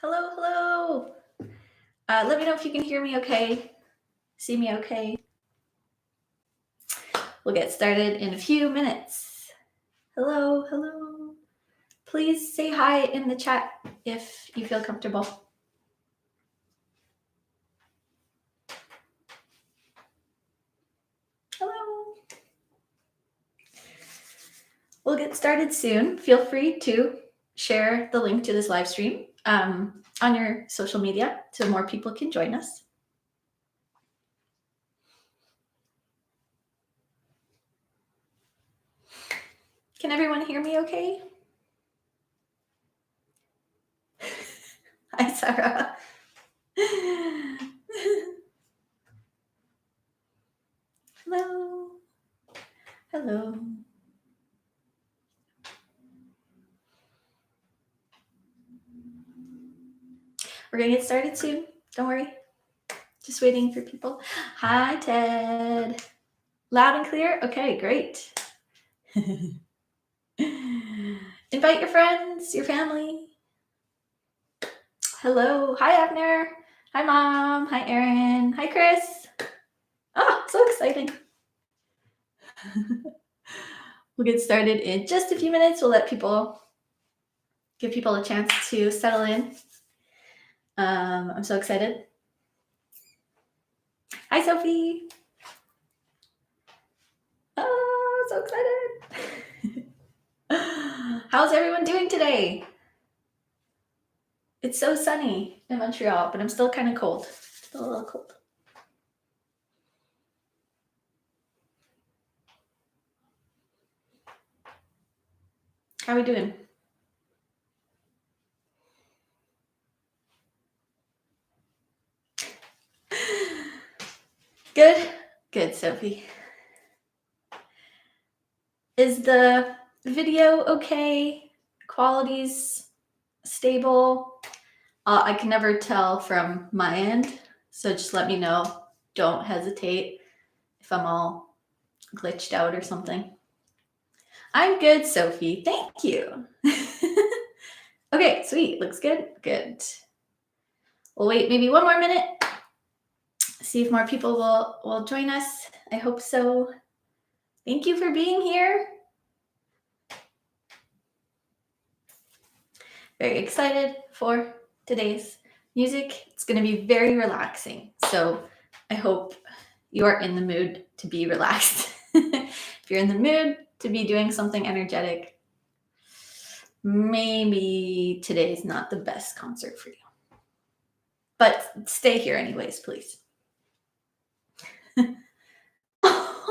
Hello, hello. Let me know if you can hear me okay, see me okay. We'll get started in a few minutes. Hello, hello. Please say hi in the chat if you feel comfortable. Hello. We'll get started soon. Feel free to share the link to this live stream on your social media so more people can join us. Can everyone hear me okay? Hi, Sarah. Hello. Hello. We're going to get started soon. Don't worry. Just waiting for people. Hi, Ted. Loud and clear? Okay, great. Invite your friends, your family. Hello. Hi, Abner. Hi, Mom. Hi, Erin. Hi, Chris. Oh, so exciting. We'll get started in just a few minutes. We'll give people a chance to settle in. I'm so excited. Hi, Sophie. Oh, so excited. How's everyone doing today? It's so sunny in Montreal, but I'm still kind of cold. Still a little cold. How are we doing? Good? Good, Sophie. Is the video okay? Quality's stable? I can never tell from my end, so just let me know. Don't hesitate if I'm all glitched out or something. I'm good, Sophie. Thank you. Okay, sweet. Looks good. Good. We'll wait maybe one more minute. See if more people will join us. I hope so. Thank you for being here. Very excited for today's music. It's going to be very relaxing. So I hope you are in the mood to be relaxed. If you're in the mood to be doing something energetic, maybe today's not the best concert for you. But stay here anyways, please.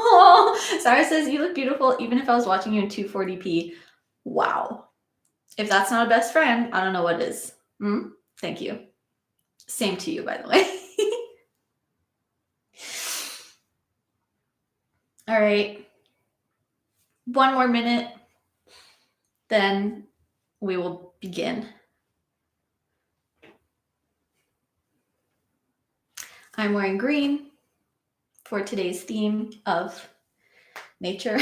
Oh, Sarah says, you look beautiful even if I was watching you in 240p. Wow. If that's not a best friend, I don't know what is. Thank you. Same to you, by the way. All right. One more minute, then we will begin. I'm wearing green for today's theme of nature.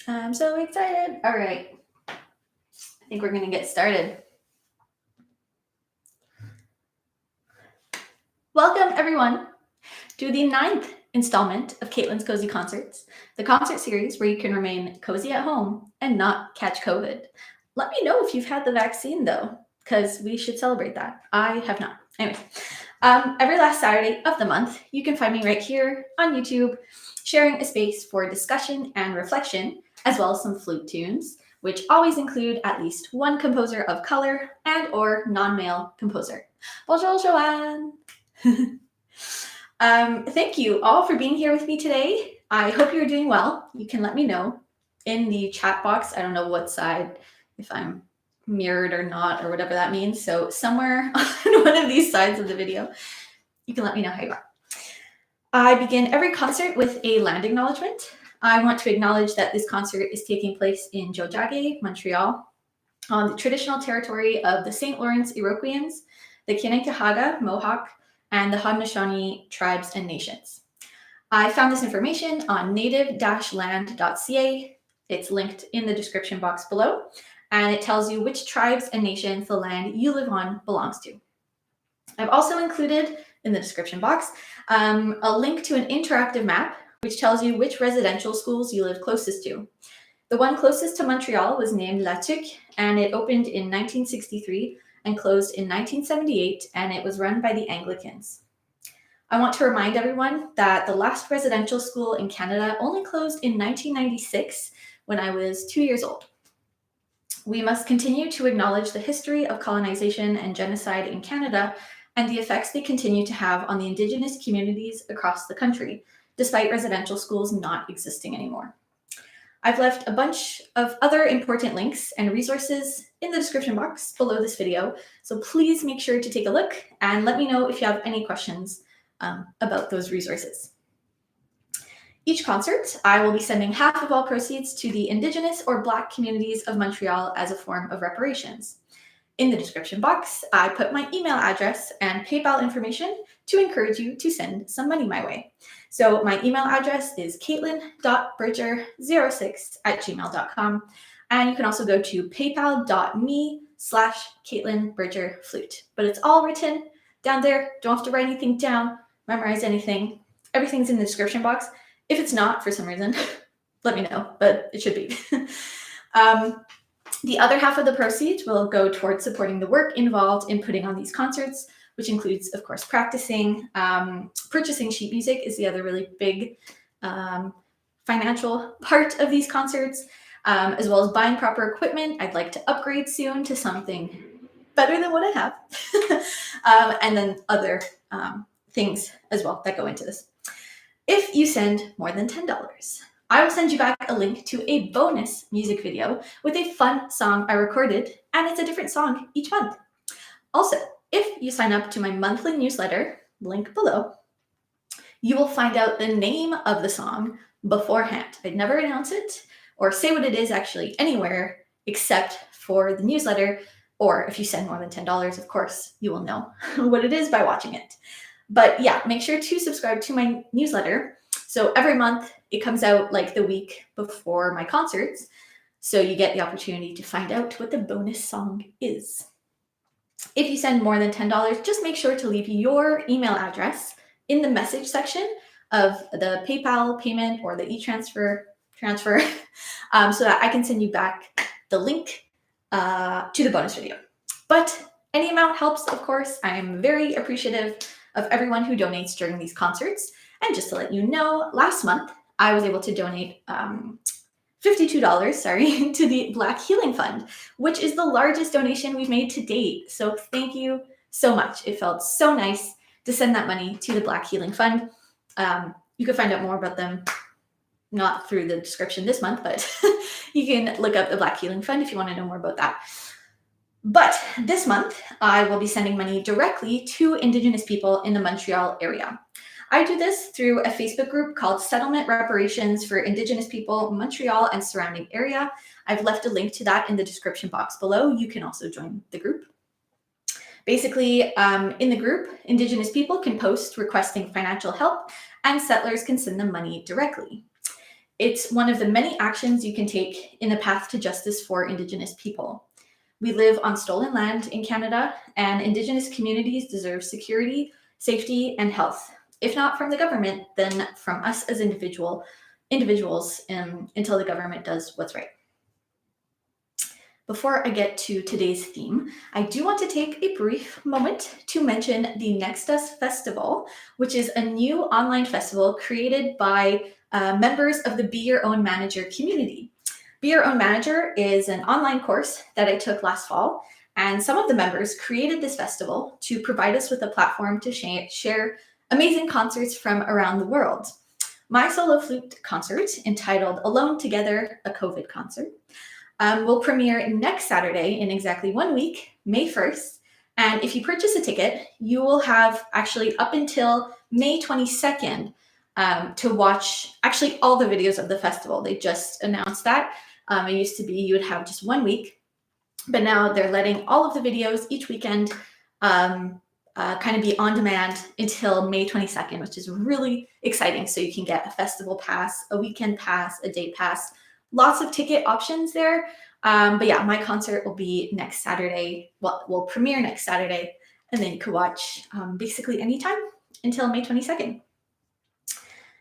I'm so excited. All right. I think we're going to get started. Welcome, everyone, to the 9th installment of Caitlin's Cozy Concerts, the concert series where you can remain cozy at home and not catch COVID. Let me know if you've had the vaccine, though, because we should celebrate that. I have not. Anyway, every last Saturday of the month, you can find me right here on YouTube, sharing a space for discussion and reflection, as well as some flute tunes, which always include at least one composer of color and or non-male composer. Bonjour, Joanne. Thank you all for being here with me today. I hope you're doing well. You can let me know in the chat box. I don't know what side, if I'm mirrored or not, or whatever that means. So somewhere on one of these sides of the video, you can let me know how you are. I begin every concert with a land acknowledgement. I want to acknowledge that this concert is taking place in Tiohtià:ke, Montreal, on the traditional territory of the St. Lawrence Iroquoians, the Kanien'kehá:ka, Mohawk, and the Haudenosaunee tribes and nations. I found this information on native-land.ca. It's linked in the description box below, and it tells you which tribes and nations the land you live on belongs to. I've also included in the description box a link to an interactive map which tells you which residential schools you live closest to. The one closest to Montreal was named La Tuque, and it opened in 1963 and closed in 1978, and it was run by the Anglicans. I want to remind everyone that the last residential school in Canada only closed in 1996 when I was 2 years old. We must continue to acknowledge the history of colonization and genocide in Canada and the effects they continue to have on the Indigenous communities across the country, despite residential schools not existing anymore. I've left a bunch of other important links and resources in the description box below this video, so please make sure to take a look and let me know if you have any questions about those resources. Each concert, I will be sending half of all proceeds to the Indigenous or Black communities of Montreal as a form of reparations. In the description box, I put my email address and PayPal information to encourage you to send some money my way. So my email address is caitlin.bridger06@gmail.com. And you can also go to paypal.me/CaitlinBridgerFlute. But it's all written down there. Don't have to write anything down, memorize anything. Everything's in the description box. If it's not, for some reason, let me know, but it should be. The other half of the proceeds will go towards supporting the work involved in putting on these concerts, which includes, of course, practicing. Purchasing sheet music is the other really big financial part of these concerts, as well as buying proper equipment. I'd like to upgrade soon to something better than what I have. And then other things as well that go into this. If you send more than $10, I will send you back a link to a bonus music video with a fun song I recorded, and it's a different song each month. Also, if you sign up to my monthly newsletter, link below, you will find out the name of the song beforehand. I'd never announce it or say what it is actually anywhere except for the newsletter, or if you send more than $10, of course, you will know what it is by watching it. But yeah, make sure to subscribe to my newsletter. So every month it comes out like the week before my concerts. So you get the opportunity to find out what the bonus song is. If you send more than $10, just make sure to leave your email address in the message section of the PayPal payment or the e-transfer so that I can send you back the link to the bonus video. But any amount helps, of course. I am very appreciative of everyone who donates during these concerts. And just to let you know, last month I was able to donate $52, to the Black Healing Fund, which is the largest donation we've made to date. So thank you so much. It felt so nice to send that money to the Black Healing Fund. You can find out more about them, not through the description this month, but you can look up the Black Healing Fund if you want to know more about that. But this month, I will be sending money directly to Indigenous people in the Montreal area. I do this through a Facebook group called Settlement Reparations for Indigenous People, Montreal and surrounding area. I've left a link to that in the description box below. You can also join the group. Basically, in the group, Indigenous people can post requesting financial help, and settlers can send them money directly. It's one of the many actions you can take in the path to justice for Indigenous people. We live on stolen land in Canada, and Indigenous communities deserve security, safety, and health. If not from the government, then from us as individuals until the government does what's right. Before I get to today's theme, I do want to take a brief moment to mention the Next Us Festival, which is a new online festival created by members of the Be Your Own Manager community. Be Your Own Manager is an online course that I took last fall, and some of the members created this festival to provide us with a platform to share amazing concerts from around the world. My solo flute concert, entitled Alone Together, a COVID concert, will premiere next Saturday in exactly 1 week, May 1st. And if you purchase a ticket, you will have actually up until May 22nd to watch actually all the videos of the festival. They just announced that. It used to be you would have just 1 week, but now they're letting all of the videos each weekend kind of be on demand until May 22nd, which is really exciting. So you can get a festival pass, a weekend pass, a day pass, lots of ticket options there. But yeah, my concert will be next Saturday. Well, will premiere next Saturday, and then you can watch basically anytime until May 22nd.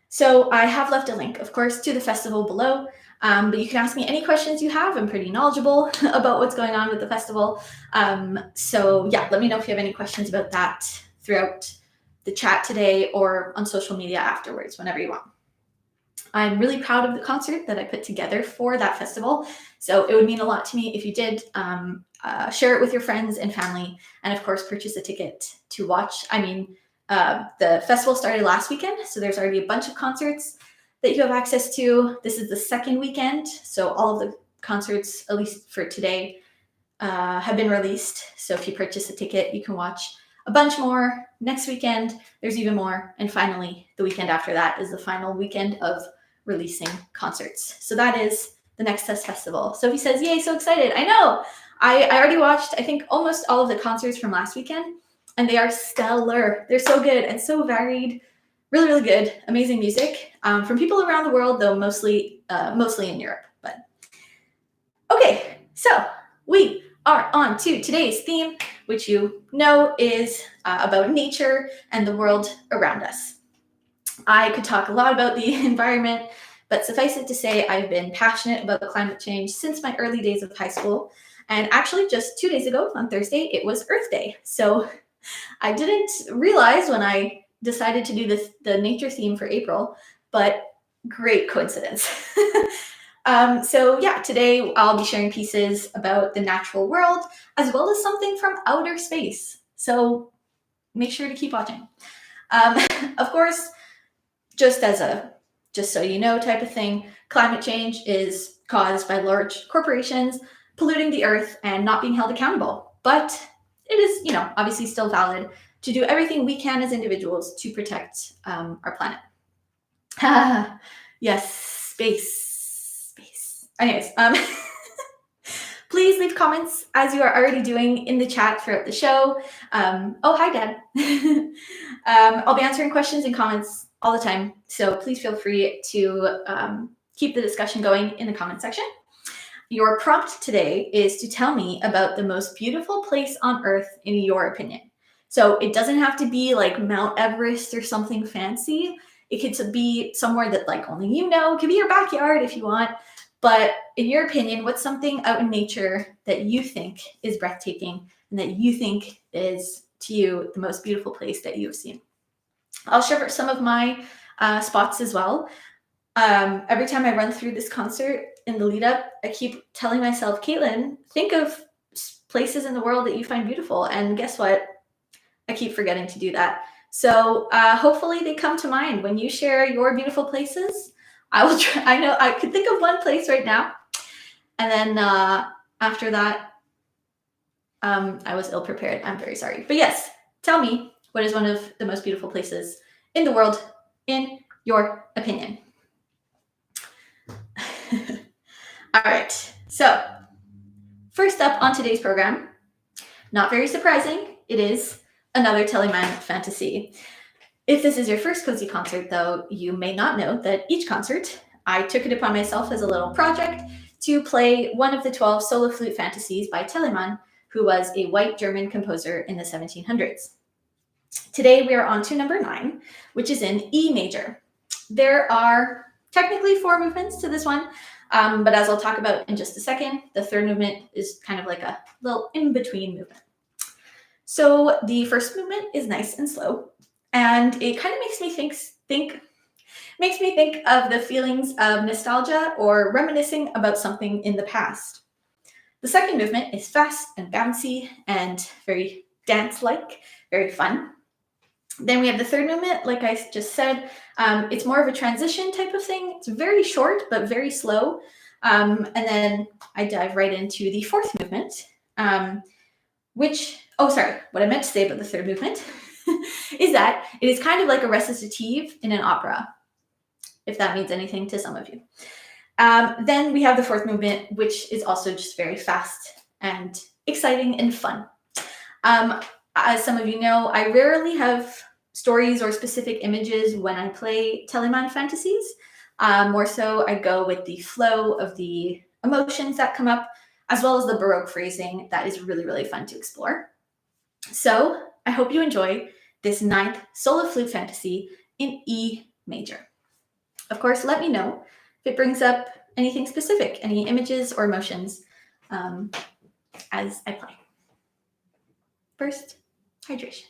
So I have left a link, of course, to the festival below. But you can ask me any questions you have. I'm pretty knowledgeable about what's going on with the festival. So yeah, let me know if you have any questions about that throughout the chat today or on social media afterwards, whenever you want. I'm really proud of the concert that I put together for that festival. So it would mean a lot to me if you did share it with your friends and family, and of course, purchase a ticket to watch. I mean, the festival started last weekend, so there's already a bunch of concerts that you have access to. This is the second weekend, so all of the concerts, at least for today, have been released. So if you purchase a ticket, you can watch a bunch more. Next weekend, there's even more. And finally, the weekend after that is the final weekend of releasing concerts. So that is the Next Test Festival. Sophie says, yay, so excited. I know. I already watched, I think, almost all of the concerts from last weekend, and they are stellar. They're so good and so varied. Really, really good. Amazing music from people around the world, though mostly in Europe. But okay, so we are on to today's theme, which you know is about nature and the world around us. I could talk a lot about the environment, but suffice it to say, I've been passionate about climate change since my early days of high school. And actually, just 2 days ago on Thursday, it was Earth Day. So I didn't realize when I decided to do the nature theme for April, but great coincidence. So yeah, today I'll be sharing pieces about the natural world as well as something from outer space. So make sure to keep watching. Of course, just so you know type of thing, climate change is caused by large corporations polluting the earth and not being held accountable. But it is, obviously still valid to do everything we can as individuals to protect our planet. Yes, space. Anyways, please leave comments as you are already doing in the chat throughout the show. Oh, hi, Dad. I'll be answering questions and comments all the time, so please feel free to keep the discussion going in the comment section. Your prompt today is to tell me about the most beautiful place on Earth in your opinion. So it doesn't have to be like Mount Everest or something fancy. It could be somewhere that like only you know. It could be your backyard if you want. But in your opinion, what's something out in nature that you think is breathtaking and that you think is, to you, the most beautiful place that you have seen? I'll share some of my spots as well. Every time I run through this concert in the lead up, I keep telling myself, Caitlin, think of places in the world that you find beautiful. And guess what? I keep forgetting to do that. So hopefully they come to mind when you share your beautiful places. I will try. I know I could think of one place right now. And then after that, I was ill prepared. I'm very sorry. But yes, tell me, what is one of the most beautiful places in the world, in your opinion? All right. So first up on today's program, not very surprising, it is another Telemann fantasy. If this is your first Cozy concert, though, you may not know that each concert, I took it upon myself as a little project to play one of the 12 solo flute fantasies by Telemann, who was a white German composer in the 1700s. Today, we are on to number 9, which is in E major. There are technically 4 movements to this one, but as I'll talk about in just a second, the third movement is kind of like a little in-between movement. So the first movement is nice and slow, and it kind of makes me think of the feelings of nostalgia or reminiscing about something in the past. The second movement is fast and bouncy and very dance-like, very fun. Then we have the third movement, like I just said. It's more of a transition type of thing. It's very short, but very slow. And then I dive right into the fourth movement, what I meant to say about the third movement is that it is kind of like a recitative in an opera, if that means anything to some of you. Then we have the fourth movement, which is also just very fast and exciting and fun. As some of you know, I rarely have stories or specific images when I play Telemann fantasies. More so, I go with the flow of the emotions that come up, as well as the Baroque phrasing that is really, really fun to explore. So I hope you enjoy this ninth solo flute fantasy in E major. Of course, let me know if it brings up anything specific, any images or emotions as I play. First, hydration.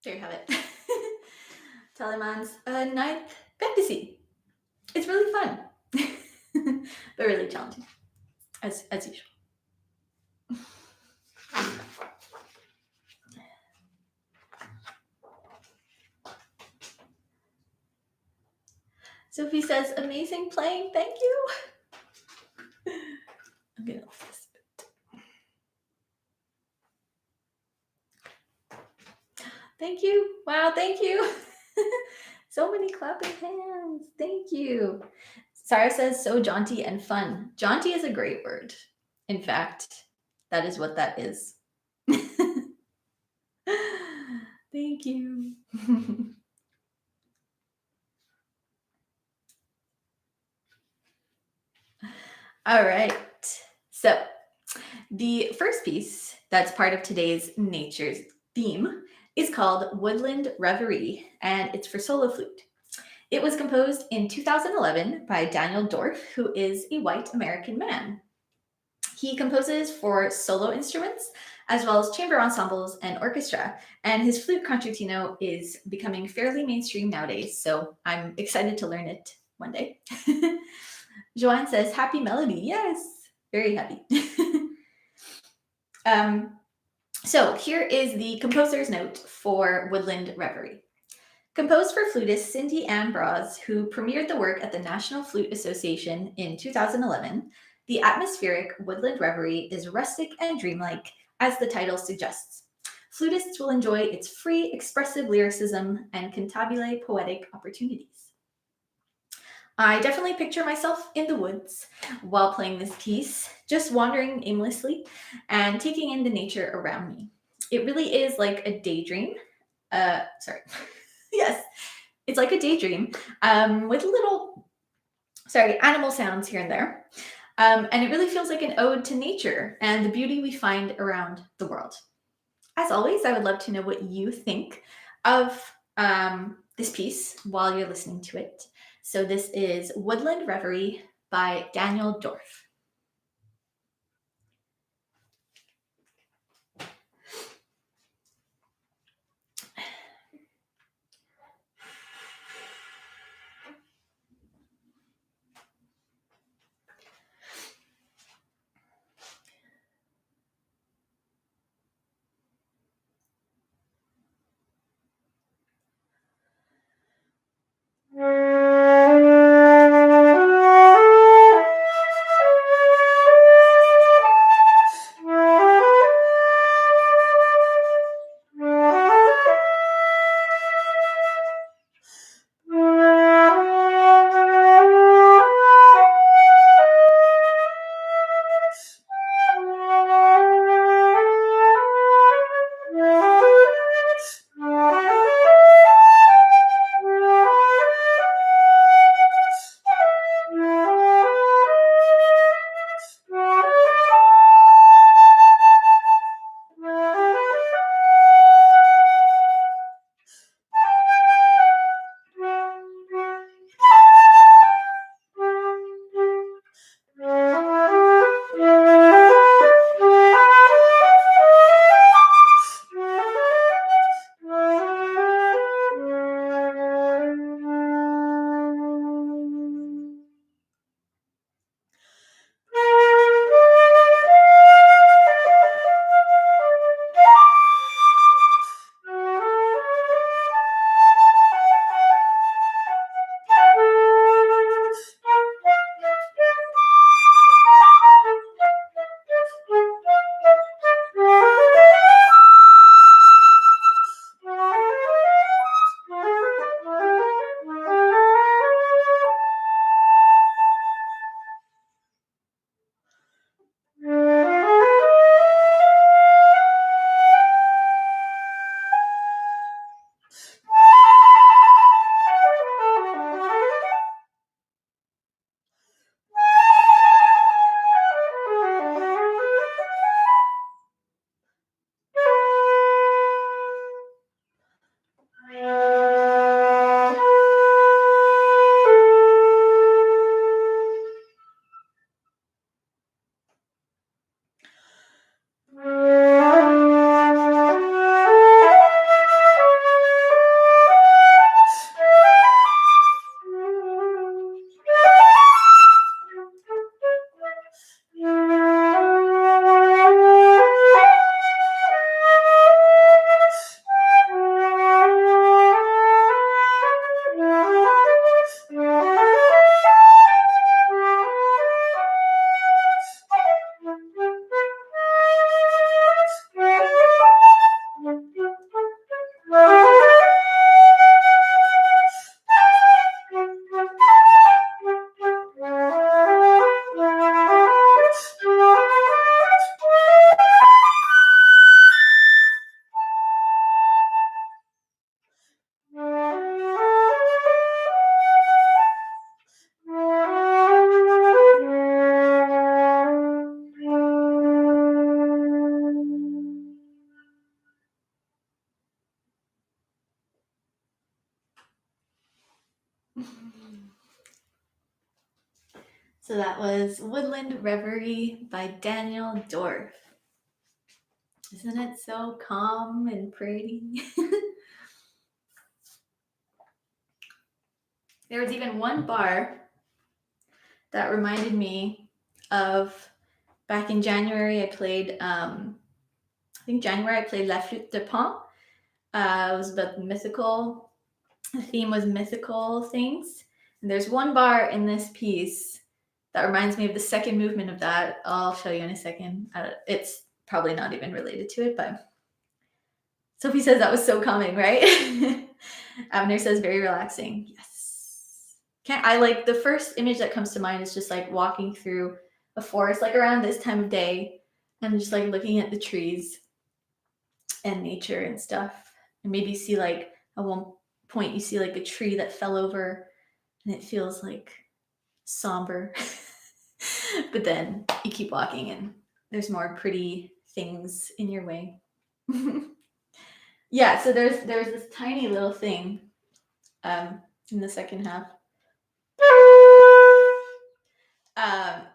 there you have it. Telemann's ninth fantasy. It's really fun, but really challenging, as usual. Sophie says, amazing playing, thank you. I'm gonna off this bit. Thank you. Wow, thank you. So many clapping hands. Thank you. Sarah says, so jaunty and fun. Jaunty is a great word. In fact, that is what that is. Thank you. All right. So the first piece that's part of today's nature's theme is called Woodland Reverie, and it's for solo flute. It was composed in 2011 by Daniel Dorff, who is a white American man. He composes for solo instruments as well as chamber ensembles and orchestra, and his flute concertino is becoming fairly mainstream nowadays, so I'm excited to learn it one day. Joanne says, happy melody. Yes, very happy. So here is the composer's note for Woodland Reverie. Composed for flutist Cindy Ann Braz, who premiered the work at the National Flute Association in 2011, the atmospheric Woodland Reverie is rustic and dreamlike, as the title suggests. Flutists will enjoy its free, expressive lyricism and cantabile poetic opportunities. I definitely picture myself in the woods while playing this piece, just wandering aimlessly and taking in the nature around me. It really is like a daydream. Yes, it's like a daydream with little, animal sounds here and there. And it really feels like an ode to nature and the beauty we find around the world. As always, I would love to know what you think of this piece while you're listening to it. So this is Woodland Reverie by Daniel Dorff. So that was Woodland Reverie by Daniel Dorff. Isn't it so calm and pretty? There was even one bar that reminded me of back in January. I played, I think January I played La Flûte de Pan. It was about mythical. The theme was mythical things. And there's one bar in this piece that reminds me of the second movement of that. I'll show you in a second. It's probably not even related to it, but Sophie says that was so calming, right? Abner says very relaxing. Yes. I like the first image that comes to mind is just like walking through a forest, like around this time of day, and just like looking at the trees and nature and stuff. And maybe see like at one point you see like a tree that fell over and it feels like somber. But then you keep walking and there's more pretty things in your way. Yeah, so there's this tiny little thing in the second half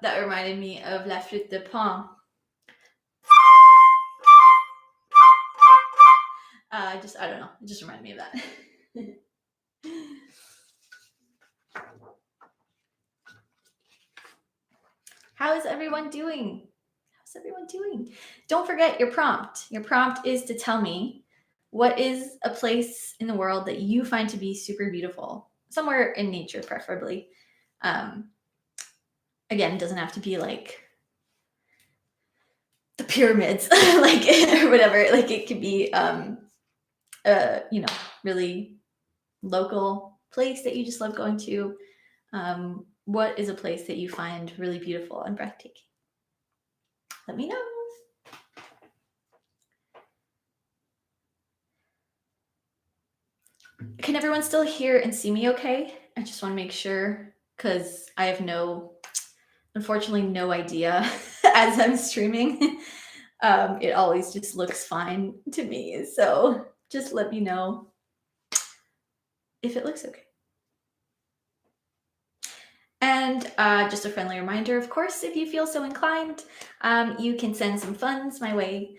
that reminded me of La Flûte de Pan. I don't know, it just reminded me of that. How is everyone doing? How's everyone doing? Don't forget your prompt. Your prompt is to tell me what is a place in the world that you find to be super beautiful, somewhere in nature, preferably. Again, it doesn't have to be like the pyramids, like or whatever. Like it could be, really local place that you just love going to. What is a place that you find really beautiful and breathtaking? Let me know. Can everyone still hear and see me okay? I just want to make sure because I have unfortunately, no idea as I'm streaming. It always just looks fine to me. So just let me know if it looks okay. And just a friendly reminder, of course, if you feel so inclined, you can send some funds my way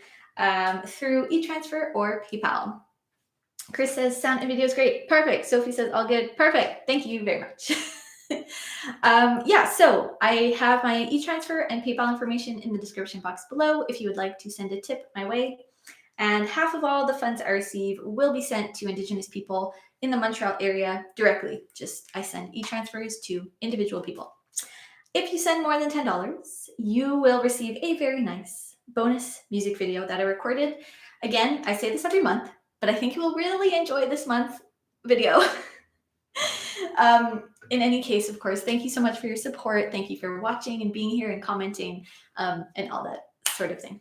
through e-transfer or PayPal. Chris says, sound and video is great. Perfect. Sophie says, all good. Perfect. Thank you very much. So I have my e-transfer and PayPal information in the description box below if you would like to send a tip my way. And half of all the funds I receive will be sent to Indigenous people in the Montreal area directly. I send e-transfers to individual people. If you send more than $10, you will receive a very nice bonus music video that I recorded. Again, I say this every month, but I think you will really enjoy this month's video. In any case, of course, thank you so much for your support. Thank you for watching and being here and commenting and all that sort of thing.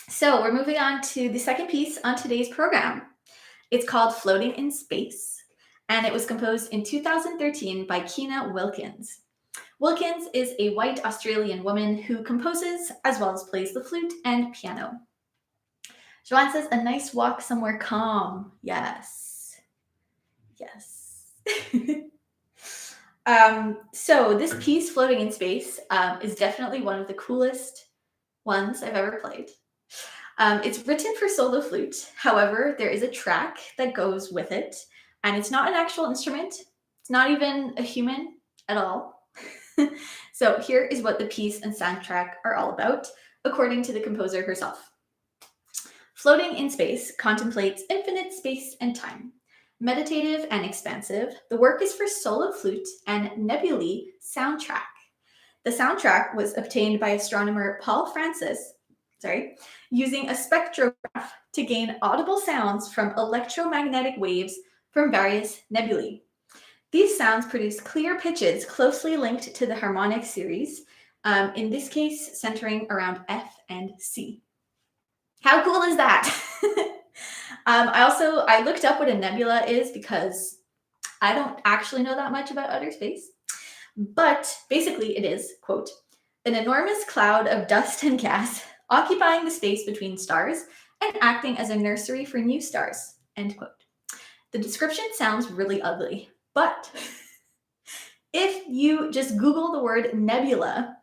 So we're moving on to the second piece on today's program. It's called Floating in Space, and it was composed in 2013 by Keena Wilkins. Wilkins is a white Australian woman who composes as well as plays the flute and piano. Joanne says, a nice walk somewhere calm. Yes. Yes. So this piece, Floating in Space, is definitely one of the coolest ones I've ever played. It's written for solo flute. However, there is a track that goes with it, and it's not an actual instrument. It's not even a human at all. So here is what the piece and soundtrack are all about, according to the composer herself. Floating in Space contemplates infinite space and time. Meditative and expansive, the work is for solo flute and nebulae soundtrack. The soundtrack was obtained by astronomer Paul Francis, using a spectrograph to gain audible sounds from electromagnetic waves from various nebulae. These sounds produce clear pitches closely linked to the harmonic series, in this case centering around F and C. How cool is that? I looked up what a nebula is because I don't actually know that much about outer space. But basically it is, quote, an enormous cloud of dust and gas occupying the space between stars and acting as a nursery for new stars, end quote. The description sounds really ugly, but if you just Google the word nebula,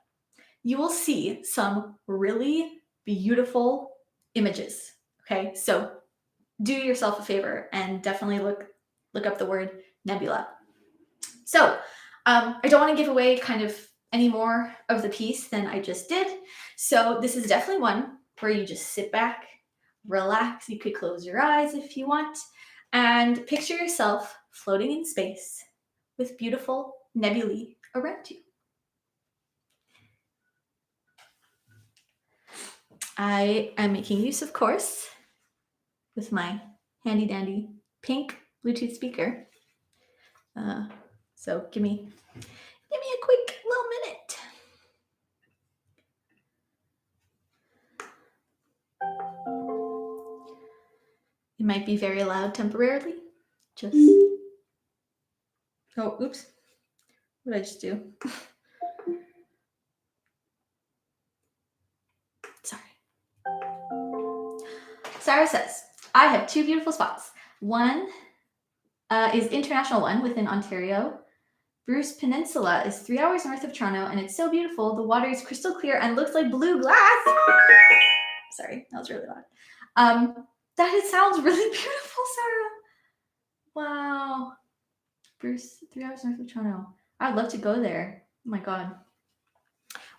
you will see some really beautiful images. Okay, so do yourself a favor and definitely look up the word nebula. So I don't want to give away kind of any more of the piece than I just did. So this is definitely one where you just sit back, relax. You could close your eyes if you want, and picture yourself floating in space with beautiful nebulae around you. I am making use, of course, with my handy dandy pink Bluetooth speaker. So give me a quick little minute. It might be very loud temporarily. Just, oh, oops. What did I just do? Sorry. Sarah says, I have two beautiful spots. One is International One within Ontario. Bruce Peninsula is 3 hours north of Toronto, and it's so beautiful. The water is crystal clear and looks like blue glass. Sorry, that was really loud. That sounds really beautiful, Sarah. Wow. Bruce, 3 hours north of Toronto. I'd love to go there. Oh my God.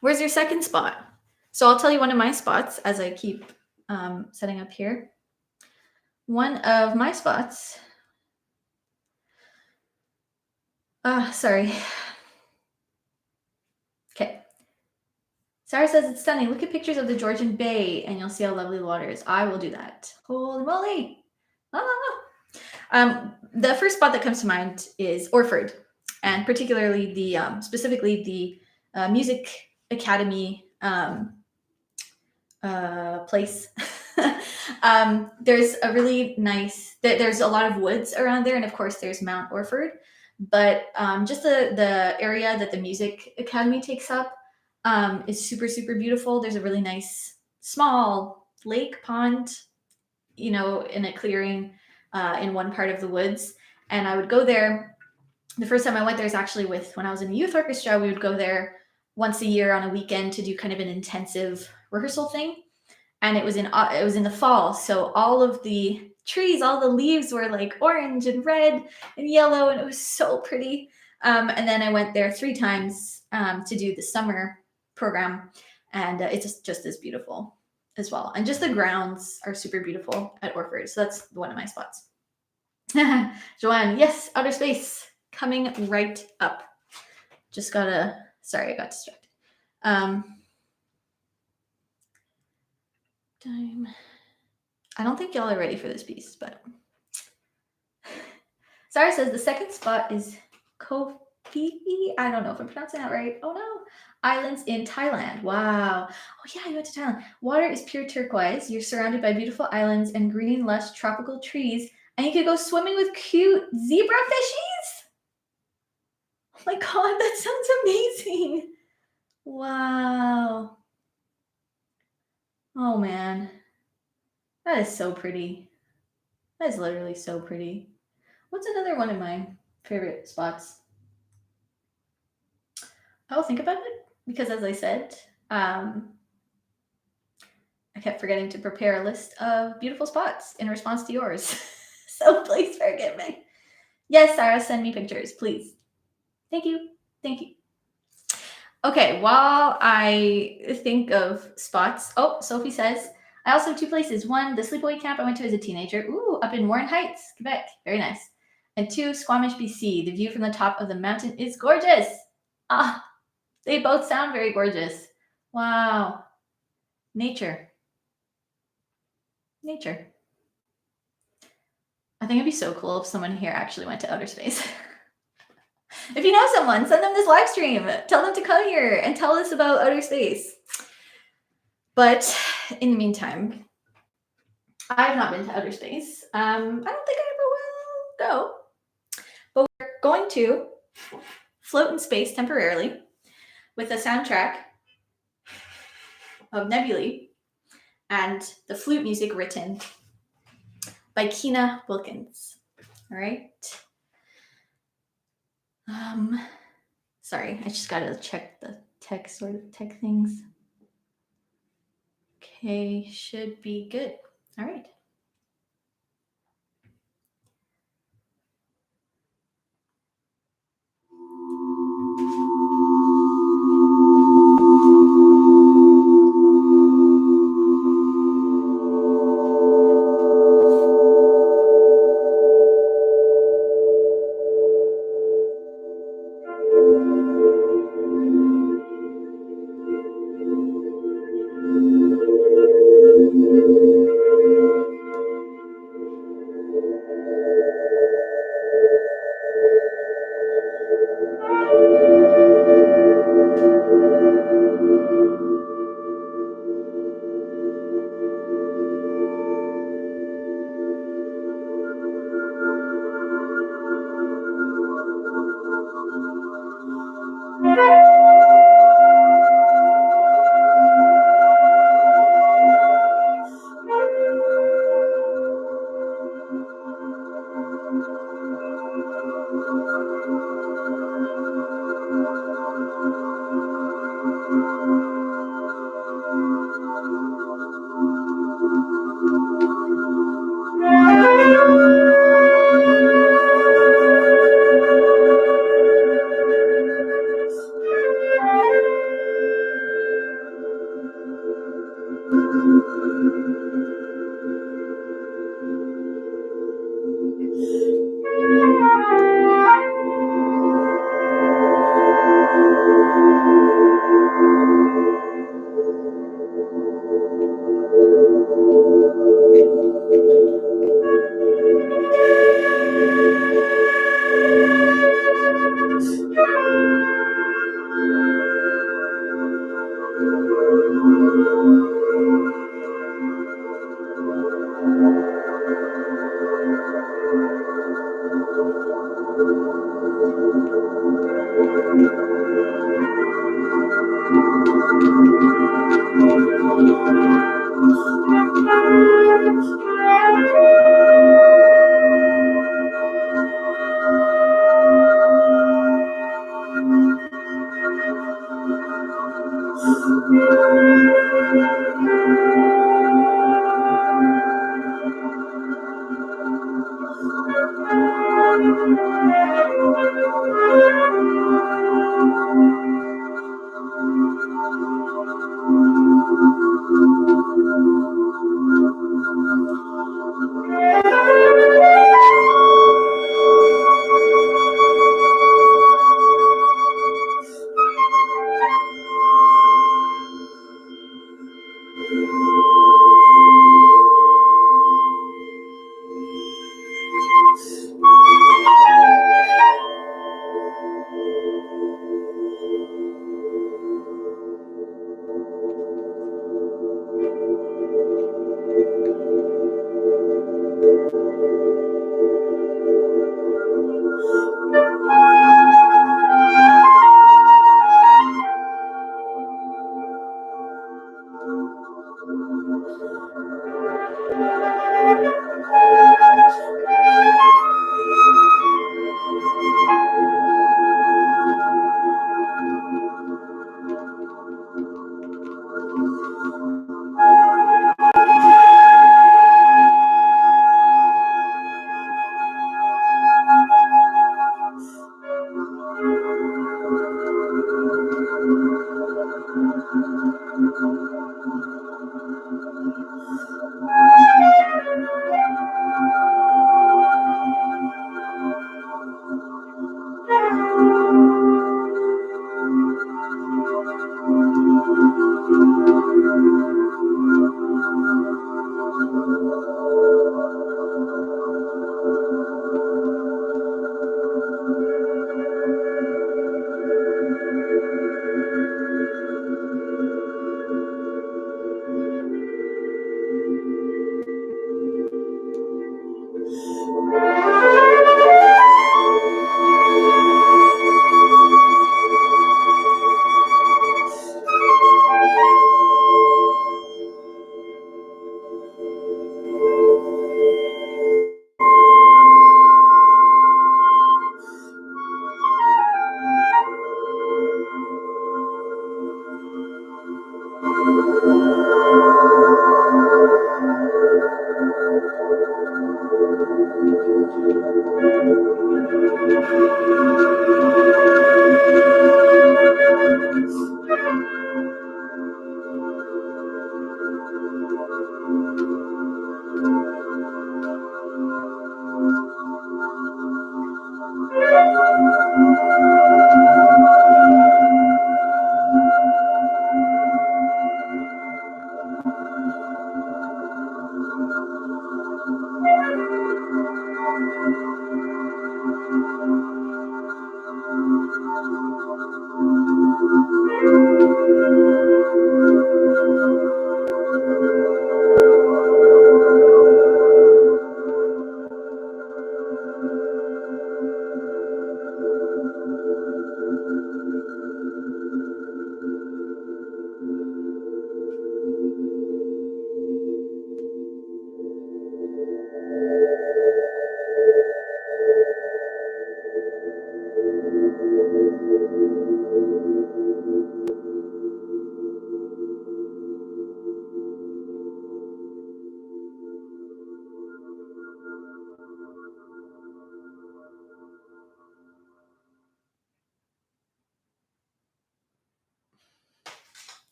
Where's your second spot? So I'll tell you one of my spots as I keep setting up here. One of my spots. Sorry. Okay. Sarah says it's stunning. Look at pictures of the Georgian Bay and you'll see how lovely the water is. I will do that. Holy moly. The first spot that comes to mind is Orford, and particularly the specifically the Music Academy place. There's a really nice. There's a lot of woods around there, and of course there's Mount Orford. But just the area that the Music Academy takes up is super, super beautiful. There's a really nice small lake pond, you know, in a clearing in one part of the woods. And I would go there. The first time I went there is actually when I was in the youth orchestra. We would go there once a year on a weekend to do kind of an intensive rehearsal thing. And it was in the fall. So all of the trees, all the leaves were like orange and red and yellow, and it was so pretty. And then I went there 3 times to do the summer program, and it's just as beautiful as well. And just the grounds are super beautiful at Orford. So that's one of my spots. Joanne, yes, outer space coming right up. Sorry, I got distracted. Time. I don't think y'all are ready for this piece, but Sarah says the second spot is Kopi. I don't know if I'm pronouncing that right. Oh no. Islands in Thailand. Wow. Oh yeah, you went to Thailand. Water is pure turquoise. You're surrounded by beautiful islands and green, lush tropical trees, and you could go swimming with cute zebra fishies. Oh my God, that sounds amazing. Wow. Oh man. That is so pretty. That is literally so pretty. What's another one of my favorite spots? I will think about it because, as I said, I kept forgetting to prepare a list of beautiful spots in response to yours. So please forgive me. Yes, Sarah, send me pictures, please. Thank you. Thank you. Okay, while I think of spots, oh, Sophie says, I also have 2 places. 1, the sleepaway camp I went to as a teenager. Ooh, up in Warren Heights, Quebec. Very nice. And 2, Squamish, BC. The view from the top of the mountain is gorgeous. Ah, they both sound very gorgeous. Wow. Nature. Nature. I think it'd be so cool if someone here actually went to outer space. If you know someone, send them this live stream. Tell them to come here and tell us about outer space. But in the meantime, I have not been to outer space. I don't think I ever will go. But we're going to float in space temporarily with a soundtrack of nebulae and the flute music written by Kina Wilkins. All right. Sorry, I just gotta check the tech things. Okay, should be good. All right.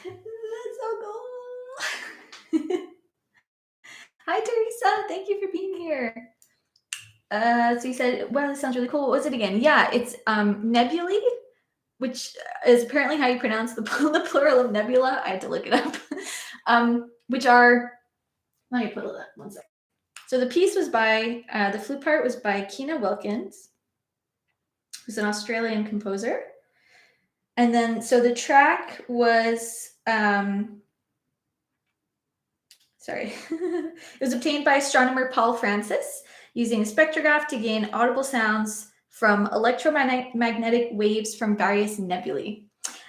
That's so cool. Hi, Teresa. Thank you for being here. So you said, wow, this sounds really cool. What was it again? Yeah, it's nebulae, which is apparently how you pronounce the plural of nebula. I had to look it up. Which are, let me put it up 1 second. So the piece was by, the flute part was by Kina Wilkins, who's an Australian composer. And then, so the track was, sorry, it was obtained by astronomer Paul Francis using a spectrograph to gain audible sounds from electromagnetic waves from various nebulae.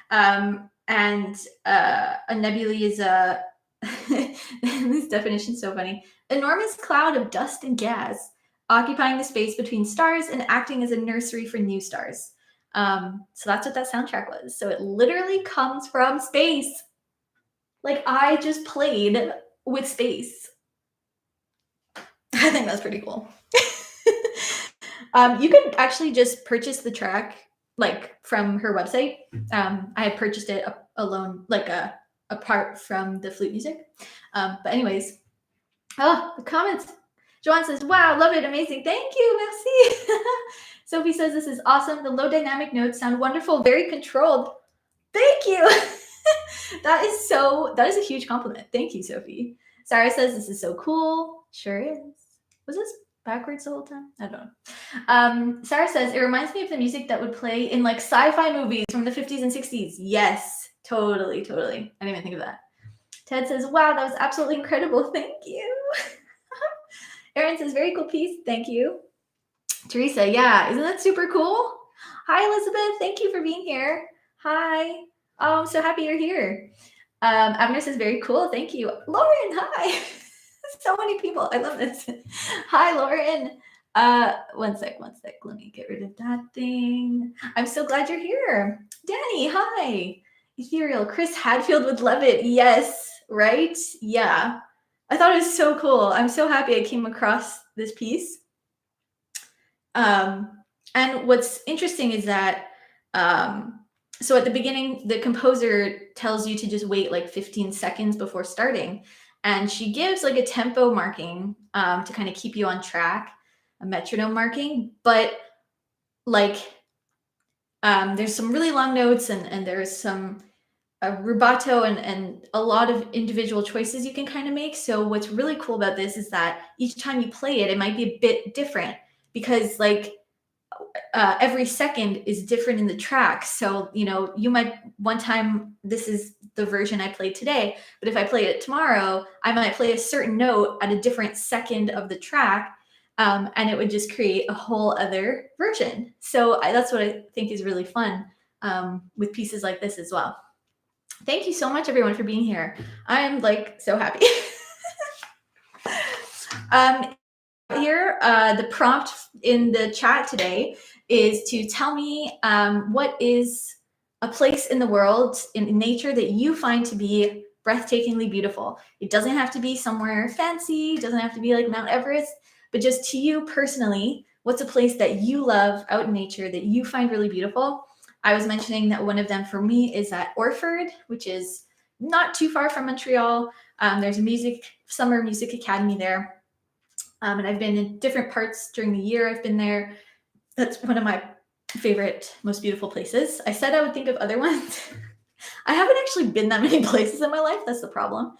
And a nebulae is a, this definition is so funny, enormous cloud of dust and gas occupying the space between stars and acting as a nursery for new stars. So that's what that soundtrack was. So it literally comes from space. Like, I just played with space. I think that's pretty cool. You can actually just purchase the track like from her website. I had purchased it alone, like apart from the flute music. But anyways, oh, the comments. Joanne says, wow, love it, amazing. Thank you, merci. Sophie says, this is awesome. The low dynamic notes sound wonderful, very controlled. Thank you. That is a huge compliment. Thank you, Sophie. Sarah says, this is so cool. Sure is. Was this backwards the whole time? I don't know. Sarah says, it reminds me of the music that would play in like sci-fi movies from the 50s and 60s. Yes, totally. I didn't even think of that. Ted says, wow, that was absolutely incredible. Thank you. Erin says, very cool piece. Thank you. Teresa, yeah, isn't that super cool? Hi, Elizabeth. Thank you for being here. Hi. Oh, I'm so happy you're here. Abner says, very cool. Thank you. Lauren, hi. So many people. I love this. Hi, Lauren. One sec. Let me get rid of that thing. I'm so glad you're here. Danny, hi. Ethereal. Chris Hadfield would love it. Yes, right? Yeah. I thought it was so cool. I'm so happy I came across this piece. And what's interesting is that so at the beginning, the composer tells you to just wait like 15 seconds before starting. And she gives like a tempo marking to kind of keep you on track, a metronome marking. But like there's some really long notes and there's some rubato and a lot of individual choices you can kind of make. So what's really cool about this is that each time you play it, it might be a bit different because like every second is different in the track. So, you know, you might one time, this is the version I played today, but if I play it tomorrow, I might play a certain note at a different second of the track. And it would just create a whole other version. So that's what I think is really fun with pieces like this as well. Thank you so much, everyone, for being here. I'm like so happy. Here, the prompt in the chat today is to tell me what is a place in the world, in nature, that you find to be breathtakingly beautiful. It doesn't have to be somewhere fancy, it doesn't have to be like Mount Everest, but just to you personally, what's a place that you love out in nature that you find really beautiful? I was mentioning that one of them for me is at Orford, which is not too far from Montreal. There's a summer music academy there. And I've been in different parts during the year I've been there. That's one of my favorite, most beautiful places. I said I would think of other ones. I haven't actually been that many places in my life. That's the problem.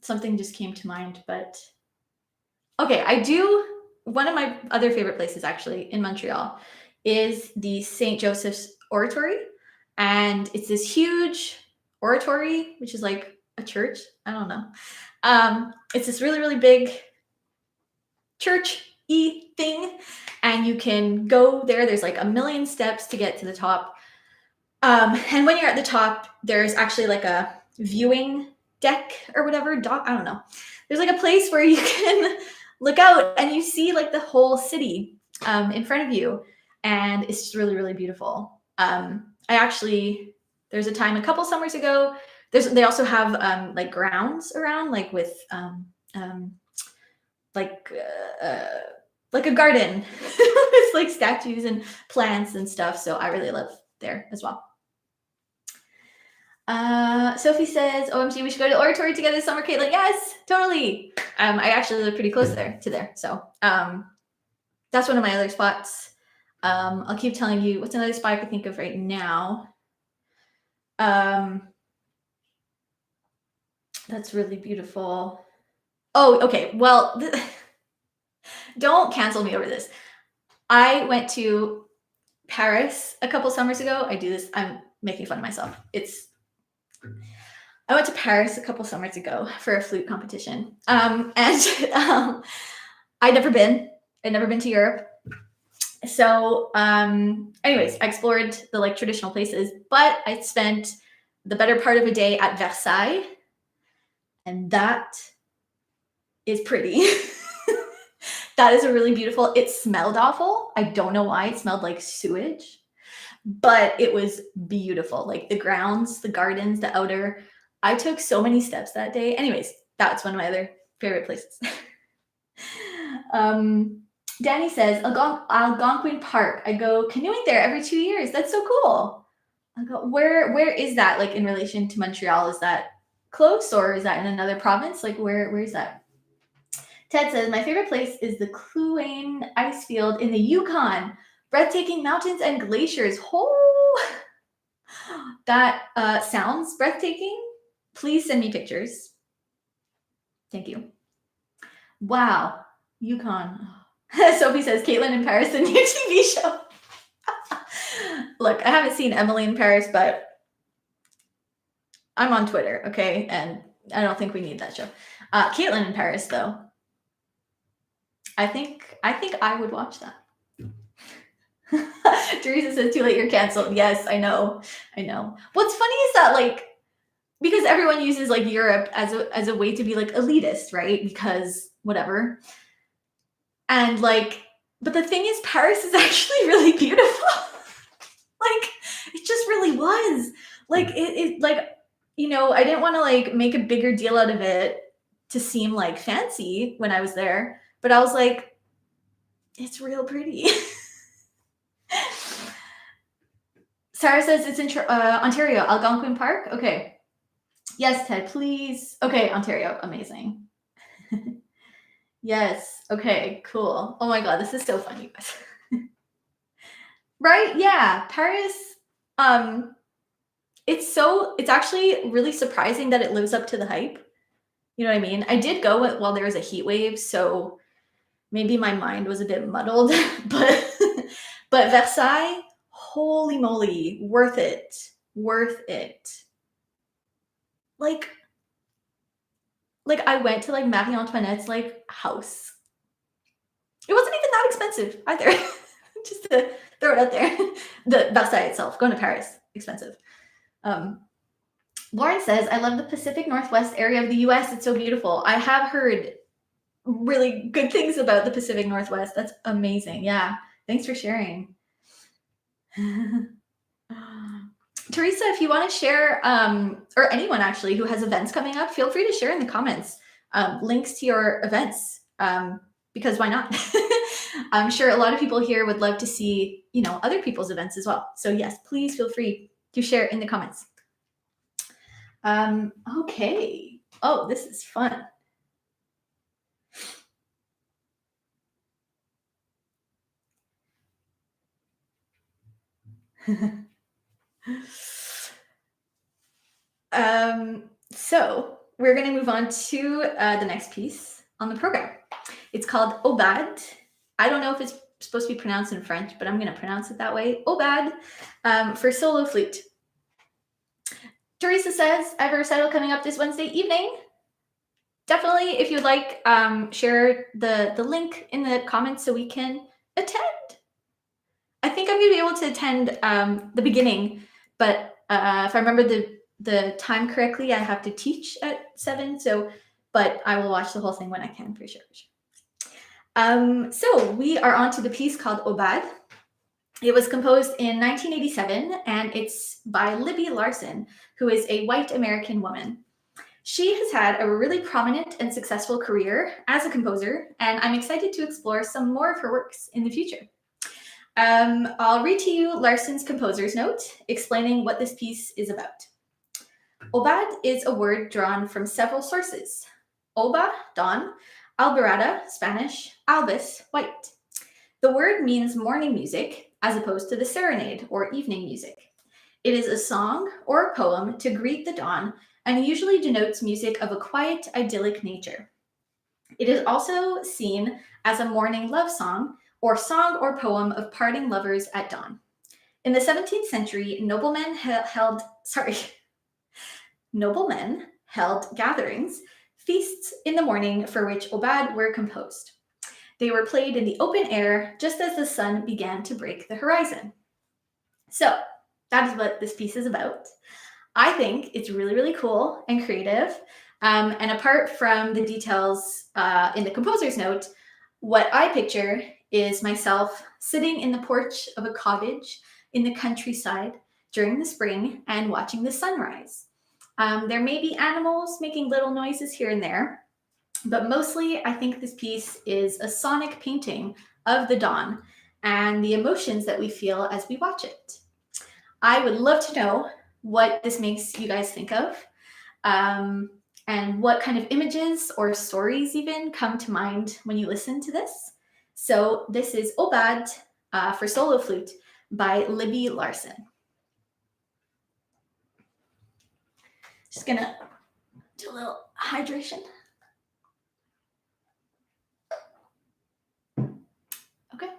Something just came to mind, but okay, one of my other favorite places actually in Montreal is the St. Joseph's Oratory. And it's this huge oratory, which is like a church. I don't know. It's this really, really big church-y thing. And you can go there. There's like a million steps to get to the top. And when you're at the top, there's actually like a viewing deck or whatever. I don't know. There's like a place where you can look out and you see like the whole city in front of you. And it's just really, really beautiful. There's a time a couple summers ago, they also have like grounds around, like with like a garden with like statues and plants and stuff. So I really love there as well. Sophie says, OMG, we should go to the oratory together this summer, Caitlin. Yes, totally. I actually live pretty close to there. So that's one of my other spots. I'll keep telling you what's another spot I could think of right now. That's really beautiful. Oh, okay. Well, don't cancel me over this. I went to Paris a couple summers ago. I do this. I'm making fun of myself. I went to Paris a couple summers ago for a flute competition. And I'd never been to Europe. So anyways, I explored the like traditional places, but I spent the better part of a day at Versailles, and that is pretty. That is a really beautiful, it smelled awful. I don't know why. It smelled like sewage, but it was beautiful. Like the grounds, the gardens, the outer. I took so many steps that day. Anyways, that's one of my other favorite places. Danny says, Algonquin Park. I go canoeing there every 2 years. That's so cool. I go, where is that, like, in relation to Montreal? Is that close, or is that in another province? Like, where is that? Ted says, my favorite place is the Kluane ice field in the Yukon. Breathtaking mountains and glaciers. Oh, that sounds breathtaking. Please send me pictures. Thank you. Wow, Yukon. Sophie says, Caitlin in Paris, the new TV show. Look, I haven't seen Emily in Paris, but I'm on Twitter, okay? And I don't think we need that show. Caitlin in Paris, though. I think I would watch that. Teresa says, too late, you're canceled. Yes, I know. What's funny is that, like, because everyone uses like Europe as a way to be like elitist, right? Because whatever. And like, but the thing is, Paris is actually really beautiful. Like, it just really was. Like, it like, you know, I didn't want to like make a bigger deal out of it to seem like fancy when I was there, but I was like, it's real pretty. Sarah says it's in Ontario, Algonquin Park. Okay. Yes, Ted, please. Okay, Ontario, amazing. Yes. Okay, cool. Oh my God, this is so fun, you guys. Right? Yeah, Paris. It's actually really surprising that it lives up to the hype. You know what I mean? I did go while there was a heat wave, so maybe my mind was a bit muddled, but Versailles, holy moly, worth it. Like I went to like Marie Antoinette's like house. It wasn't even that expensive either. Just to throw it out there. The Versailles itself, going to Paris, expensive. Lauren says, I love the Pacific Northwest area of the US. It's so beautiful. I have heard really good things about the Pacific Northwest. That's amazing. Yeah. Thanks for sharing. Teresa, if you want to share, or anyone actually who has events coming up, feel free to share in the comments links to your events, because why not? I'm sure a lot of people here would love to see, other people's events as well. So yes, please feel free to share in the comments. Okay. Oh, this is fun. So we're going to move on to the next piece on the program. It's called Obad. I don't know if it's supposed to be pronounced in French, but I'm going to pronounce it that way. Obad, for solo flute. Teresa says, I have a recital coming up this Wednesday evening. Definitely, if you'd like, share the link in the comments so we can attend. I think I'm going to be able to attend the beginning, but if I remember the time correctly, I have to teach at 7. But I will watch the whole thing when I can, for sure. So we are on to the piece called Obad. It was composed in 1987, and it's by Libby Larsen, who is a white American woman. She has had a really prominent and successful career as a composer, and I'm excited to explore some more of her works in the future. I'll read to you Larsen's composer's note explaining what this piece is about. Obad is a word drawn from several sources. Oba, dawn, alborada, Spanish, albus, white. The word means morning music as opposed to the serenade or evening music. It is a song or a poem to greet the dawn and usually denotes music of a quiet, idyllic nature. It is also seen as a morning love song or poem of parting lovers at dawn. In the 17th century, noblemen held gatherings, feasts in the morning for which obad were composed. They were played in the open air just as the sun began to break the horizon. So that is what this piece is about. I think it's really, really cool and creative. And apart from the details in the composer's note, what I picture is myself sitting in the porch of a cottage in the countryside during the spring and watching the sunrise. There may be animals making little noises here and there, but mostly I think this piece is a sonic painting of the dawn and the emotions that we feel as we watch it. I would love to know what this makes you guys think of, and what kind of images or stories even come to mind when you listen to this. So this is Obad for solo flute by Libby Larsen. Just gonna do a little hydration. Okay.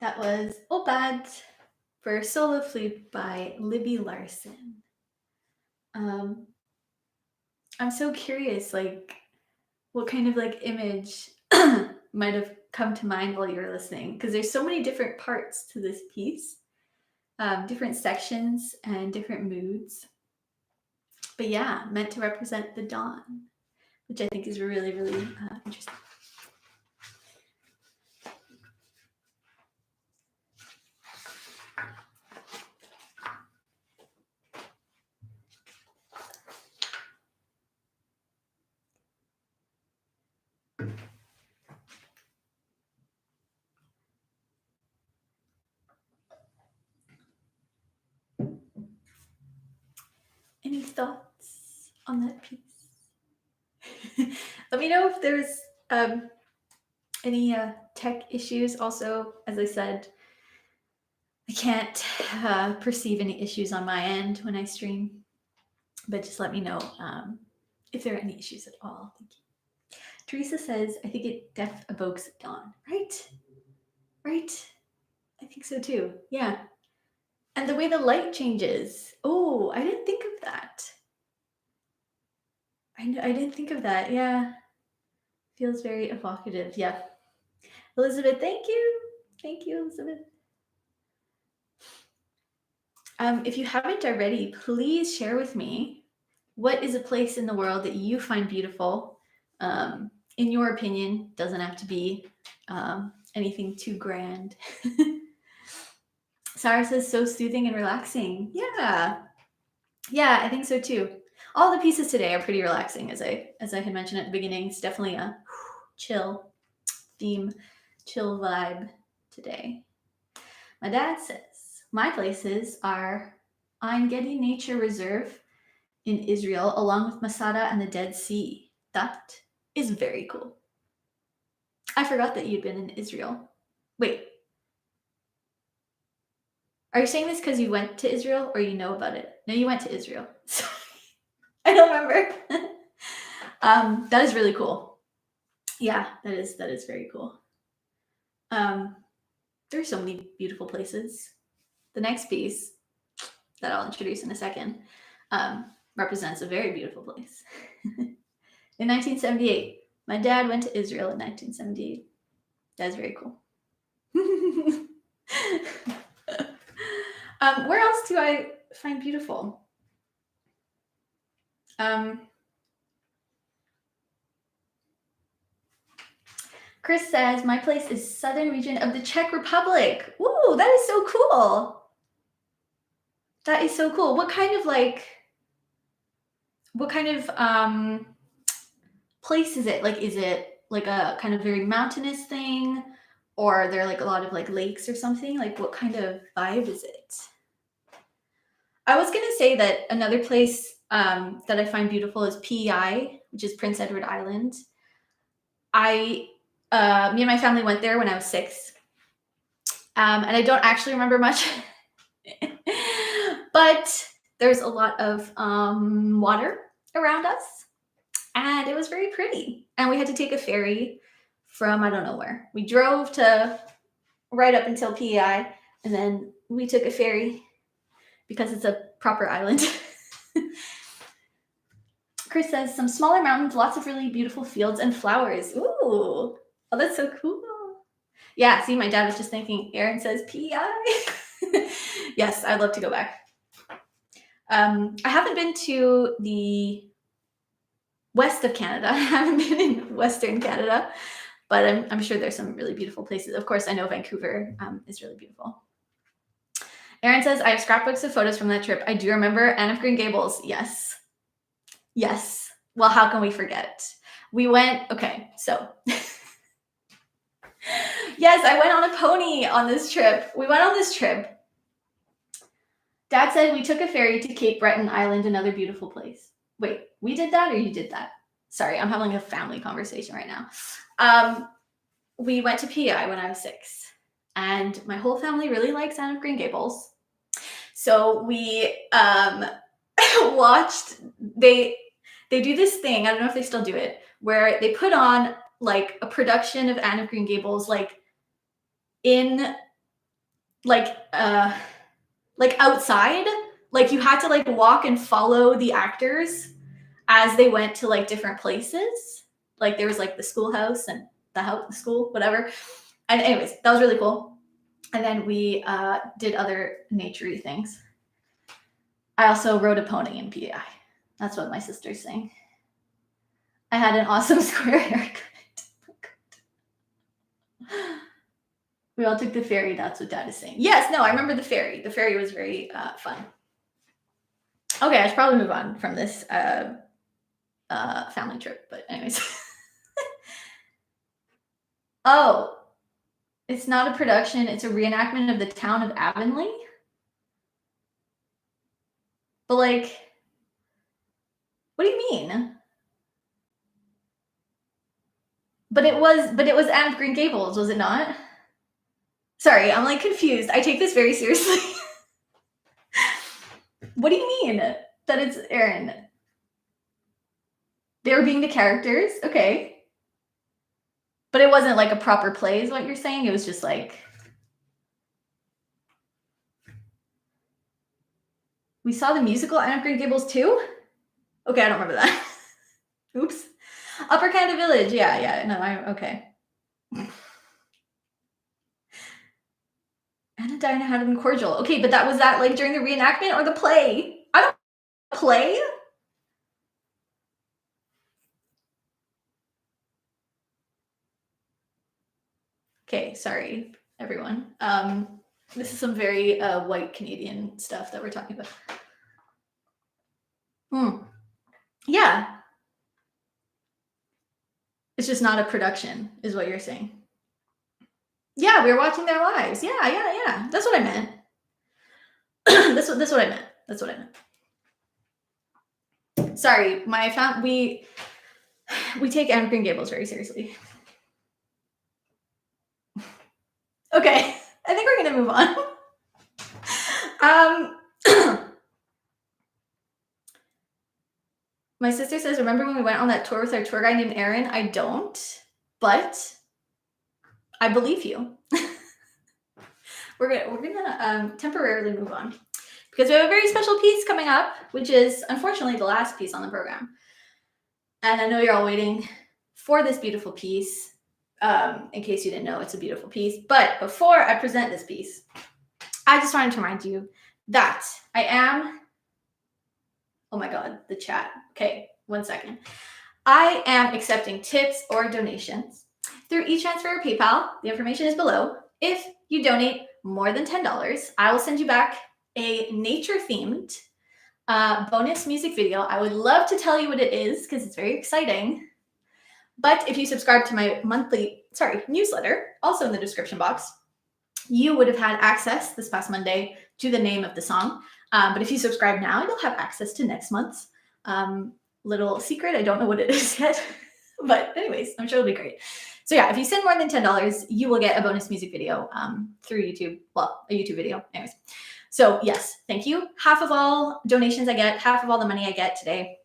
That was Obad for solo flute by Libby Larsen. I'm so curious, like, what kind of like image might have come to mind while you were listening, because there's so many different parts to this piece, different sections and different moods. But yeah, meant to represent the dawn, which I think is really, really interesting. Any thoughts on that piece? Let me know if there's any tech issues. Also, as I said, I can't perceive any issues on my end when I stream, but just let me know if there are any issues at all. Thank you. Teresa says, I think it evokes dawn, right? Right? I think so too. Yeah. And the way the light changes. Oh, I didn't think of that. I didn't think of that. Yeah. Feels very evocative. Yeah. Elizabeth, thank you. Thank you, Elizabeth. If you haven't already, please share with me what is a place in the world that you find beautiful. In your opinion, doesn't have to be anything too grand. Sarah says, so soothing and relaxing. Yeah. Yeah, I think so too. All the pieces today are pretty relaxing, as I had mentioned at the beginning. It's definitely a chill theme, chill vibe today. My dad says, my places are Ein Gedi Nature Reserve in Israel, along with Masada and the Dead Sea. That is very cool. I forgot that you'd been in Israel. Wait. Are you saying this because you went to Israel or you know about it? No, you went to Israel. I don't remember. That is really cool. Yeah, that is very cool. There's so many beautiful places. The next piece that I'll introduce in a second represents a very beautiful place. In 1978, my dad went to Israel in 1978. That's very cool. Where else do I find beautiful? Chris says, my place is southern region of the Czech Republic. Ooh, that is so cool. That is so cool. What kind of place is it? Like, is it like a kind of very mountainous thing? Or are there like a lot of like lakes or something? Like, what kind of vibe is it? I was going to say that another place that I find beautiful is PEI, which is Prince Edward Island. Me and my family went there when I was 6. And I don't actually remember much. But there's a lot of water around us. And it was very pretty. And we had to take a ferry from I don't know where. We drove to right up until PEI. And then we took a ferry because it's a proper island. Chris says, some smaller mountains, lots of really beautiful fields and flowers. Ooh, oh, that's so cool. Yeah, see, my dad was just thinking, Aaron says PEI. Yes, I'd love to go back. I haven't been to the west of Canada. I haven't been in Western Canada, but I'm sure there's some really beautiful places. Of course, I know Vancouver is really beautiful. Aaron says, I have scrapbooks of photos from that trip. I do remember Anne of Green Gables. Yes. Yes. Well, how can we forget? We went, okay, so. Yes, I went on a pony on this trip. We went on this trip. Dad said we took a ferry to Cape Breton Island, another beautiful place. Wait, we did that or you did that? Sorry, I'm having a family conversation right now. We went to PEI when I was 6. And my whole family really likes Anne of Green Gables. So we watched, they do this thing, I don't know if they still do it, where they put on like a production of Anne of Green Gables, like in like outside, like you had to like walk and follow the actors as they went to like different places. Like there was like the schoolhouse and the house, the school, whatever. And anyways, that was really cool. And then we did other naturey things. I also rode a pony in PI. That's what my sister's saying. I had an awesome square haircut. We all took the ferry. That's what Dad is saying. Yes, no, I remember the ferry. The ferry was very fun. Okay, I should probably move on from this family trip. But anyways. Oh, it's not a production. It's a reenactment of the town of Avonlea. But like, what do you mean? But it was Anne of Green Gables, was it not? Sorry, I'm like confused. I take this very seriously. What do you mean that it's Aaron? They were being the characters, okay. But it wasn't like a proper play, is what you're saying? It was just like, we saw the musical Anne of Green Gables too? Okay, I don't remember that. Oops. Upper Canada Village, yeah, no, okay. Anna Diana had been cordial. Okay, but was that like during the reenactment or the play? I don't play. Okay, sorry, everyone. This is some very white Canadian stuff that we're talking about. Yeah. It's just not a production, is what you're saying. Yeah, we were watching their lives. Yeah. That's what I meant. That's what I meant. That's what I meant. Sorry, we take Anne of Green Gables very seriously. Okay, I think we're gonna move on. My sister says, remember when we went on that tour with our tour guide named Aaron? I don't, but I believe you. We're gonna temporarily move on because we have a very special piece coming up, which is unfortunately the last piece on the program. And I know you're all waiting for this beautiful piece. In case you didn't know, it's a beautiful piece. But before I present this piece, I just wanted to remind you that I am, oh my God, the chat. Okay, 1 second. I am accepting tips or donations through e-transfer or PayPal. The information is below. If you donate more than $10, I will send you back a nature-themed bonus music video. I would love to tell you what it is because it's very exciting. But if you subscribe to my newsletter, also in the description box, you would have had access this past Monday to the name of the song. But if you subscribe now, you'll have access to next month's little secret. I don't know what it is yet. But anyways, I'm sure it'll be great. So yeah, if you send more than $10, you will get a bonus music video through YouTube. Well, a YouTube video. Anyways. So yes, thank you. Half of all donations I get, half of all the money I get today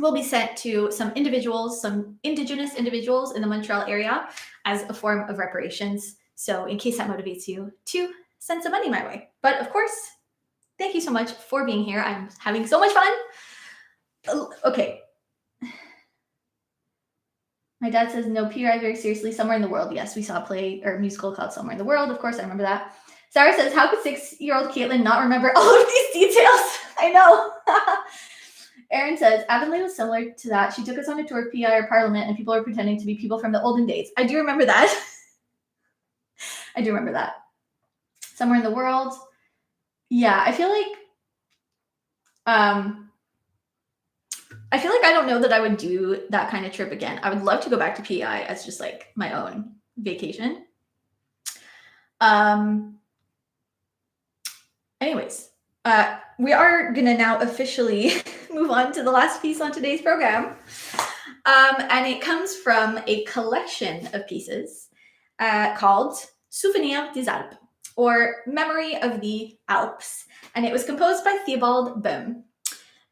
will be sent to some individuals, some Indigenous individuals in the Montreal area as a form of reparations. So in case that motivates you to send some money my way. But of course, thank you so much for being here. I'm having so much fun. Okay. My dad says, no, PRI very seriously, Somewhere in the World. Yes, we saw a play or musical called Somewhere in the World. Of course, I remember that. Sarah says, how could 6-year-old Caitlin not remember all of these details? I know. Erin says, Avonlea was similar to that. She took us on a tour of PI or Parliament and people were pretending to be people from the olden days. I do remember that. I do remember that. Somewhere in the World. Yeah, I feel like I don't know that I would do that kind of trip again. I would love to go back to PEI as just like my own vacation. Anyways, we are going to now officially move on to the last piece on today's program. And it comes from a collection of pieces called Souvenir des Alpes, or Memory of the Alps. And it was composed by Theobald Boehm.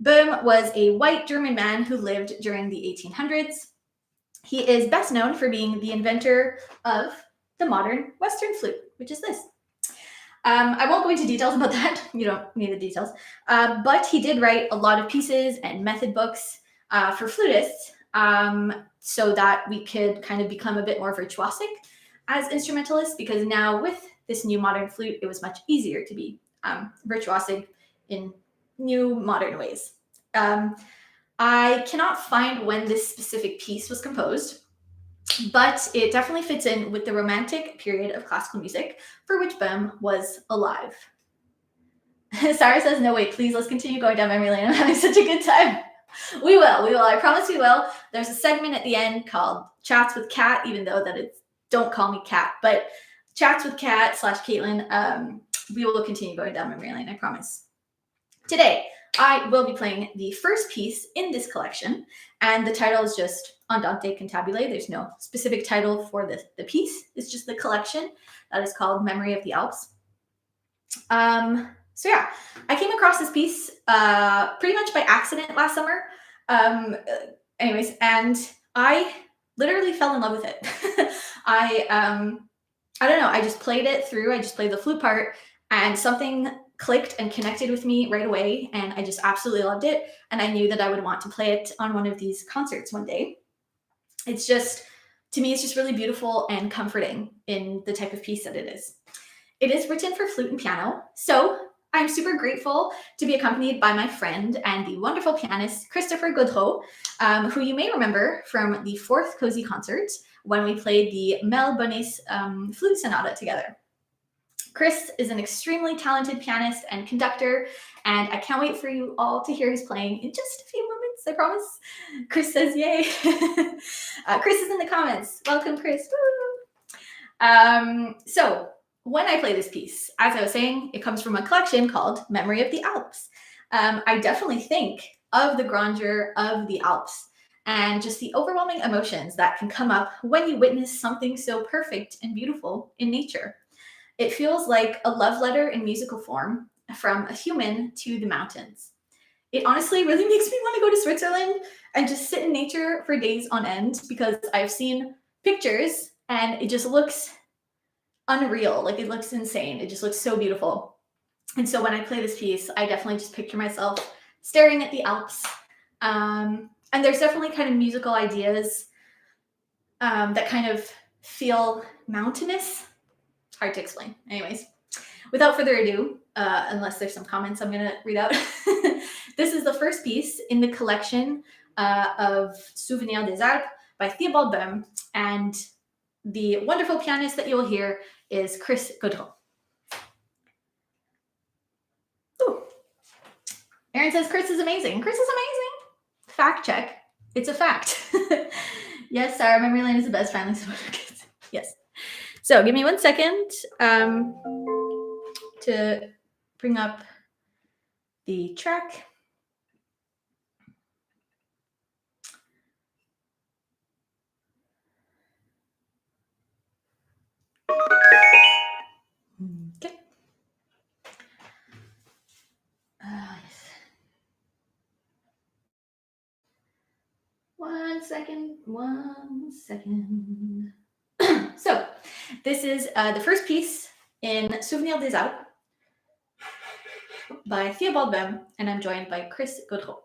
Boehm was a white German man who lived during the 1800s. He is best known for being the inventor of the modern Western flute, which is this. I won't go into details about that. You don't need the details. But he did write a lot of pieces and method books for flutists, so that we could kind of become a bit more virtuosic as instrumentalists, because now with this new modern flute, it was much easier to be virtuosic in new modern ways. I cannot find when this specific piece was composed, but it definitely fits in with the Romantic period of classical music for which Boehm was alive. Sarah says, no, wait, please, let's continue going down memory lane. I'm having such a good time. We will. I promise we will. There's a segment at the end called Chats with Kat, even though that it's Don't Call Me Kat, but Chats with Kat / Caitlin, we will continue going down memory lane, I promise. Today, I will be playing the first piece in this collection, and the title is just Andante Cantabile. There's no specific title for the piece. It's just the collection that is called Memory of the Alps. So yeah, I came across this piece pretty much by accident last summer. Anyways, and I literally fell in love with it. I don't know, I just played it through. I just played the flute part, and something clicked and connected with me right away, and I just absolutely loved it, and I knew that I would want to play it on one of these concerts one day. It's just, to me, it's just really beautiful and comforting in the type of piece that it is. It is written for flute and piano, so I'm super grateful to be accompanied by my friend and the wonderful pianist Christopher Godreau, who you may remember from the 4th Cozy concert when we played the Mel Bonis flute sonata together. Chris is an extremely talented pianist and conductor, and I can't wait for you all to hear his playing in just a few moments, I promise. Chris says yay. Chris is in the comments. Welcome, Chris. Woo! So when I play this piece, as I was saying, it comes from a collection called Memory of the Alps. I definitely think of the grandeur of the Alps and just the overwhelming emotions that can come up when you witness something so perfect and beautiful in nature. It feels like a love letter in musical form from a human to the mountains. It honestly really makes me want to go to Switzerland and just sit in nature for days on end, because I've seen pictures and it just looks unreal. Like, it looks insane. It just looks so beautiful. And so when I play this piece, I definitely just picture myself staring at the Alps. And there's definitely kind of musical ideas that kind of feel mountainous. Hard to explain. Anyways, without further ado, unless there's some comments I'm going to read out, this is the first piece in the collection of Souvenirs des Alpes by Theobald Boehm, and the wonderful pianist that you'll hear is Chris Godreau. Ooh. Aaron says Chris is amazing. Chris is amazing. Fact check. It's a fact. Yes, Sarah, memory lane is the best family support for kids. Yes. So give me 1 second to bring up the track. Okay. Yes. 1 second. 1 second. So this is the first piece in Souvenirs des Alpes by Theobald Boehm, and I'm joined by Chris Godreau.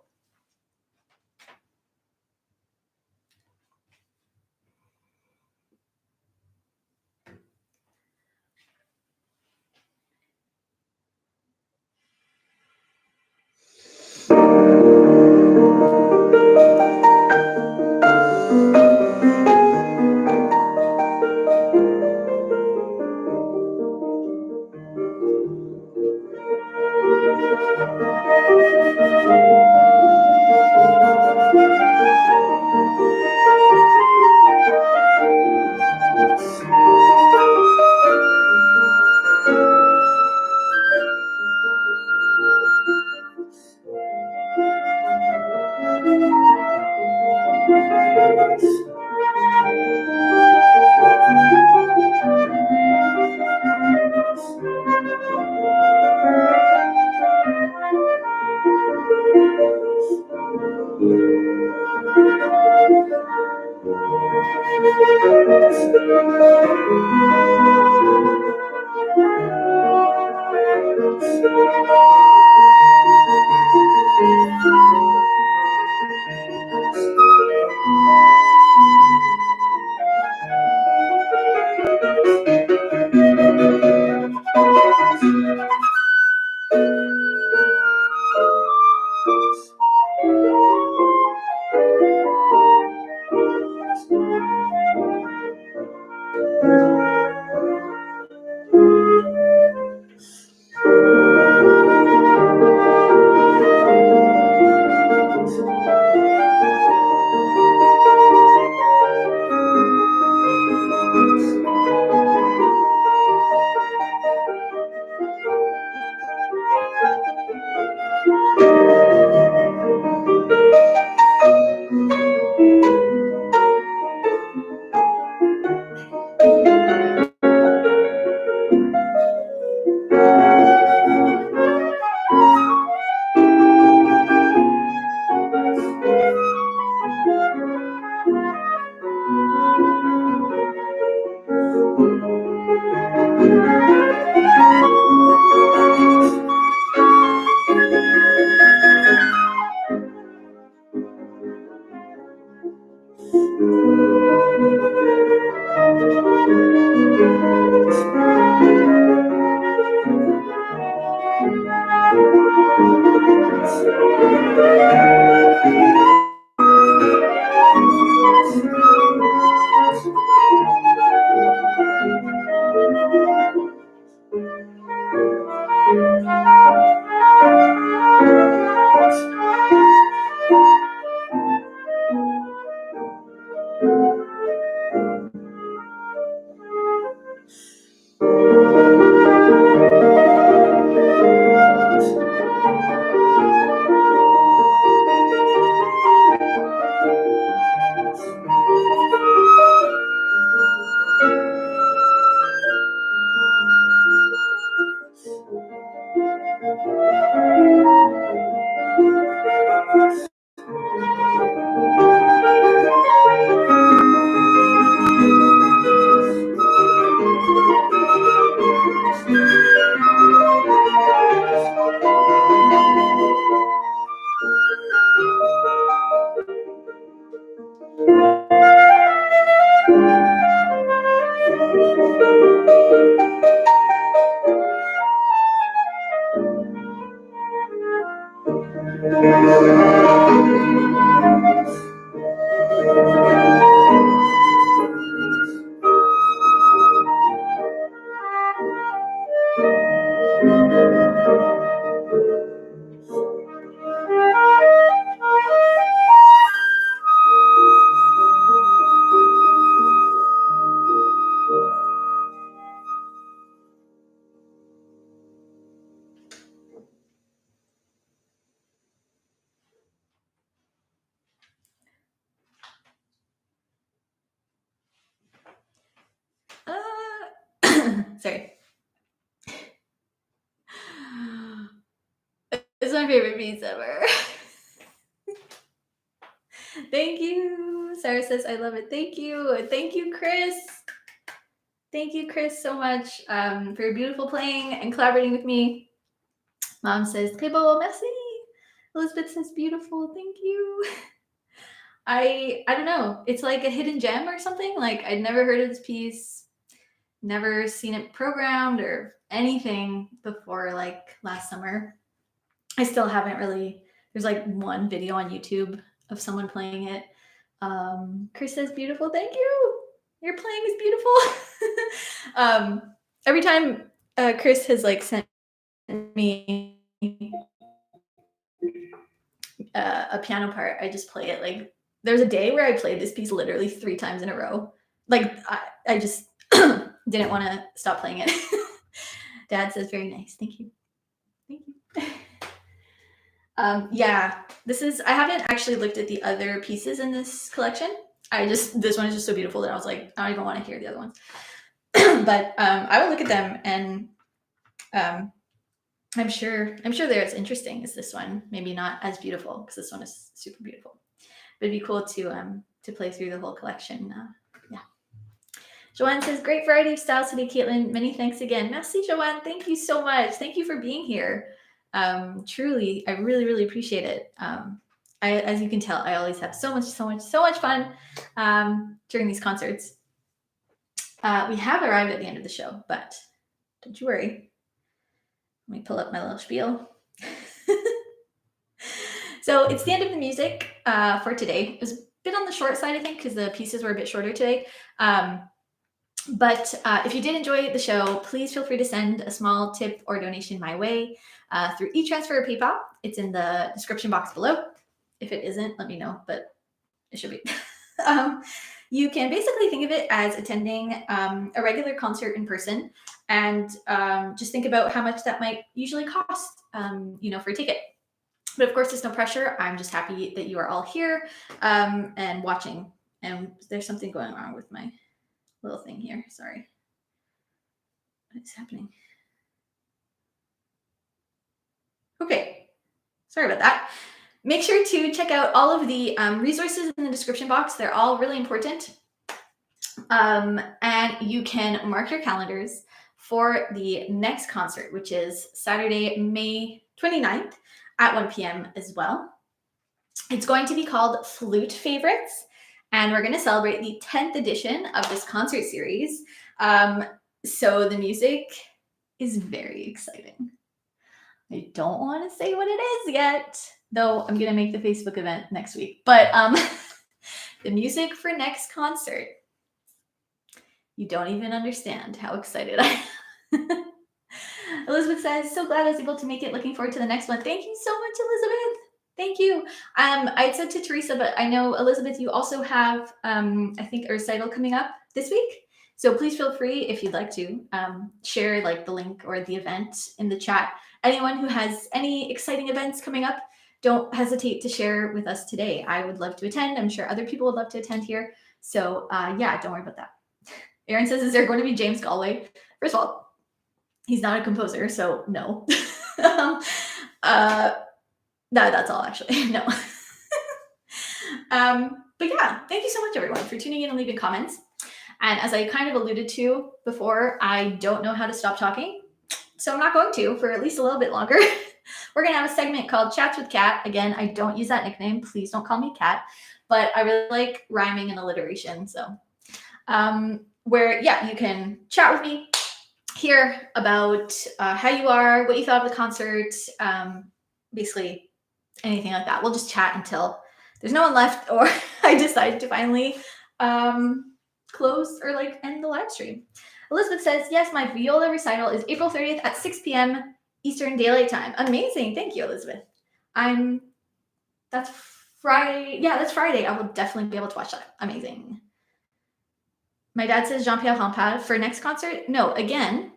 Sorry. It's my favorite piece ever. Thank you. Sarah says, I love it. Thank you. Thank you, Chris. Thank you, Chris, so much for your beautiful playing and collaborating with me. Mom says, très beau, merci. Elizabeth says, beautiful. Thank you. I don't know. It's like a hidden gem or something. Like I'd never heard of this piece, never seen it programmed or anything before, like last summer. I still haven't really. There's like one video on YouTube of someone playing it. Chris says, beautiful. Thank you. Your playing is beautiful. Every time Chris has like sent me a piano part, I just play it. Like there's a day where I played this piece literally 3 times in a row. Like I just didn't want to stop playing it. Dad says, very nice. Thank you. Thank you. Yeah, I haven't actually looked at the other pieces in this collection. This one is just so beautiful that I was like, I don't even want to hear the other ones. But I will look at them, and I'm sure they're as interesting as this one. Maybe not as beautiful because this one is super beautiful. But it'd be cool to play through the whole collection. Yeah. Joanne says, great variety of styles today, Caitlin. Many thanks again. Merci, Joanne. Thank you so much. Thank you for being here. Truly, I really, really appreciate it. As you can tell, I always have so much fun during these concerts. We have arrived at the end of the show, but don't you worry. Let me pull up my little spiel. So it's the end of the music for today. It was a bit on the short side, I think, because the pieces were a bit shorter today. But if you did enjoy the show, please feel free to send a small tip or donation my way through e-transfer or PayPal. It's in the description box below. If it isn't, let me know, but it should be. You can basically think of it as attending a regular concert in person, and just think about how much that might usually cost, for a ticket. But of course, there's no pressure. I'm just happy that you are all here and watching. And there's something going on with my little thing here. Sorry. What is happening? Okay. Sorry about that. Make sure to check out all of the resources in the description box. They're all really important. And you can mark your calendars for the next concert, which is Saturday, May 29th at 1 p.m. as well. It's going to be called Flute Favorites. And we're going to celebrate the 10th edition of this concert series. So the music is very exciting. I don't want to say what it is yet, though I'm going to make the Facebook event next week. But the music for next concert, you don't even understand how excited I am. Elizabeth says, so glad I was able to make it. Looking forward to the next one. Thank you so much, Elizabeth. Thank you. I said to Teresa, but I know, Elizabeth, you also have, I think, a recital coming up this week. So please feel free, if you'd like to, share like the link or the event in the chat. Anyone who has any exciting events coming up, don't hesitate to share with us today. I would love to attend. I'm sure other people would love to attend here. So yeah, don't worry about that. Aaron says, is there going to be James Galway? First of all, he's not a composer, so no. No, that's all actually. No. But yeah, thank you so much, everyone, for tuning in and leaving comments. And as I kind of alluded to before, I don't know how to stop talking, so I'm not going to for at least a little bit longer. We're going to have a segment called Chats with Kat. Again, I don't use that nickname. Please don't call me Kat. But I really like rhyming and alliteration. So where, yeah, you can chat with me, hear about how you are, what you thought of the concert, basically anything like that. We'll just chat until there's no one left or I decide to finally close or like end the live stream. Elizabeth says, yes, my viola recital is April 30th at 6 p.m. Eastern Daylight Time. Amazing. Thank you, Elizabeth. That's Friday. Yeah, that's Friday. I will definitely be able to watch that. Amazing. My dad says Jean-Pierre Rampal for next concert. No, again,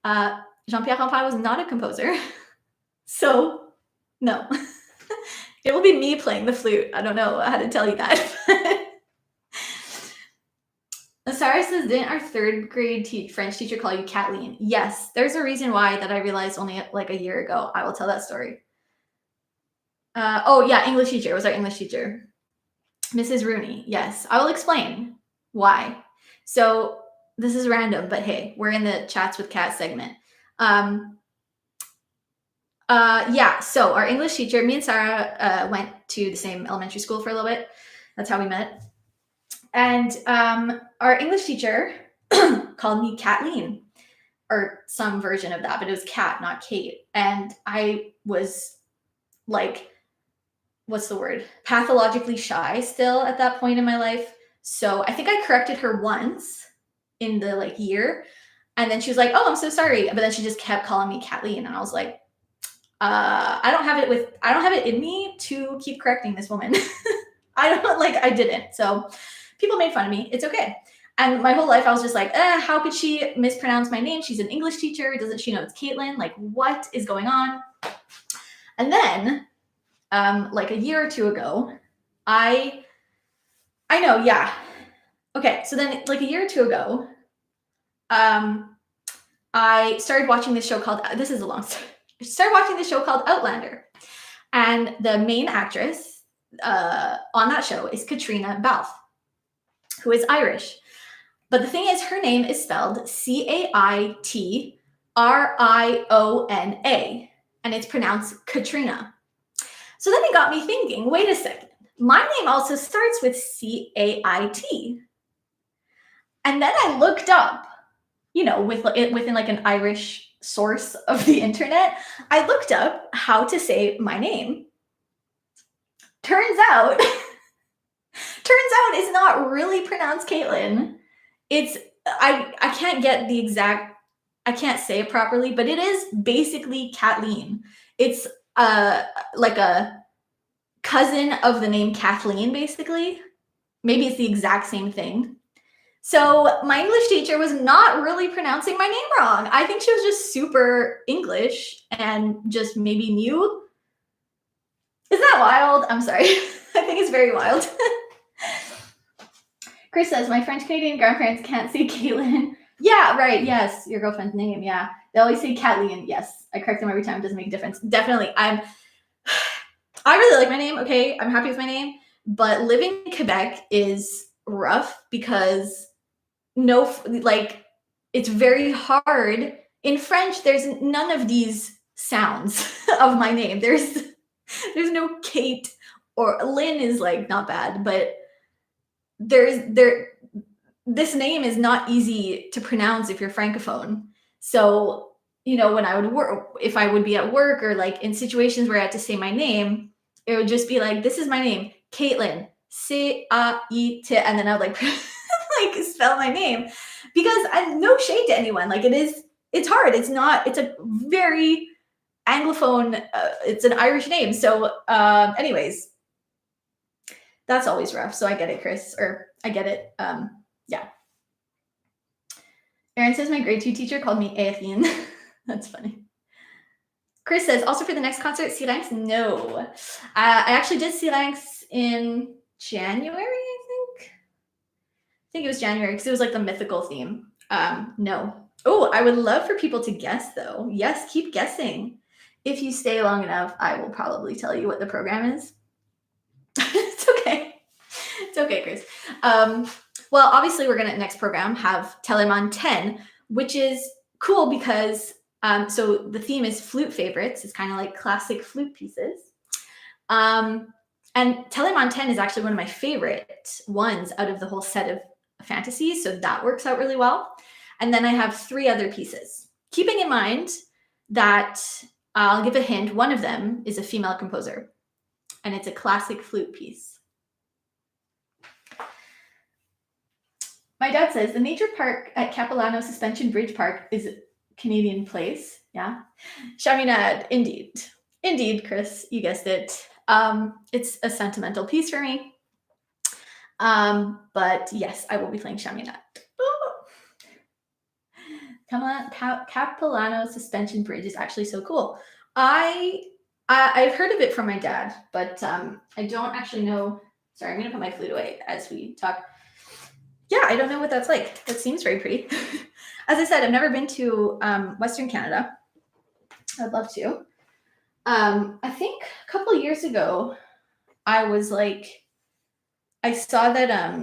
Jean-Pierre Rampal was not a composer. So no, it will be me playing the flute. I don't know how to tell you that. Sarah says, didn't our third grade French teacher call you Kathleen? Yes, there's a reason why that I realized only like a year ago. I will tell that story. Oh yeah, English teacher. It was our English teacher. Mrs. Rooney. Yes, I will explain why. So this is random, but hey, we're in the Chats with Kat segment. Yeah, so our English teacher, me and Sarah went to the same elementary school for a little bit. That's how we met. And our English teacher called me Kathleen, or some version of that, but it was Kat, not Kate. And I was like, what's the word? Pathologically shy still at that point in my life. So I think I corrected her once in the like year. And then she was like, oh, I'm so sorry. But then she just kept calling me Kathleen. And I was like, I don't have it in me to keep correcting this woman. I didn't. So people made fun of me. It's okay. And my whole life I was just like, how could she mispronounce my name? She's an English teacher. Doesn't she know it's Caitlin? Like, what is going on? And then like a year or two ago, I know, yeah. Okay, so then like a year or two ago, I started watching this show called, this is a long story. I started watching this show called Outlander. And the main actress on that show is Katrina Balfe, who is Irish. But the thing is, her name is spelled Caitriona, and it's pronounced Katrina. So then it got me thinking, wait a second. My name also starts with Cait. And then I looked up, you know, within like an Irish source of the internet, I looked up how to say my name. Turns out it's not really pronounced Caitlin. It's, I can't get the exact, I can't say it properly, but it is basically Kathleen. It's like a cousin of the name Kathleen, basically. Maybe it's the exact same thing. So my English teacher was not really pronouncing my name wrong. I think she was just super English and just maybe knew. Isn't that wild? I'm sorry. I think it's very wild. Chris says, my French Canadian grandparents can't say Caitlin. Yeah, right. Yes, your girlfriend's name. Yeah. They always say Kathleen. Yes. I correct them every time. It doesn't make a difference. Definitely. I really like my name. Okay. I'm happy with my name. But living in Quebec is rough because it's very hard. In French, there's none of these sounds of my name. There's no Kate or Lynn is like not bad, but this name is not easy to pronounce if you're Francophone. So, when I would work, if I would be at work or like in situations where I had to say my name, it would just be like, this is my name, Caitlin, C-A-I-T, and then I would like, like spell my name, because I'm no shade to anyone. Like it's hard. It's a very Anglophone, it's an Irish name. So anyways, that's always rough. So I get it, Chris, or I get it. Yeah. Erin says my grade 2 teacher called me Erin. That's funny. Chris says, also for the next concert, Syrinx? No. I actually did Syrinx in January, I think it was January, because it was like the mythical theme. No. Oh, I would love for people to guess, though. Yes, keep guessing. If you stay long enough, I will probably tell you what the program is. It's okay. It's okay, Chris. Well, obviously, we're going to next program have Telemann 10, which is cool because so the theme is flute favorites. It's kind of like classic flute pieces. And Telemann 10 is actually one of my favorite ones out of the whole set of fantasies. So that works out really well. And then I have 3 other pieces. Keeping in mind that I'll give a hint. One of them is a female composer, and it's a classic flute piece. My dad says the nature park at Capilano Suspension Bridge Park is a Canadian place. Yeah. Chaminade, indeed. Indeed, Chris, you guessed it. It's a sentimental piece for me. But yes, I will be playing Chaminade. Capilano Suspension Bridge is actually so cool. I've heard of it from my dad, but I don't actually know. Sorry, I'm going to put my flute away as we talk. Yeah, I don't know what that's like. That seems very pretty. As I said, I've never been to Western Canada. I'd love to. I think a couple of years ago, I was like, I saw that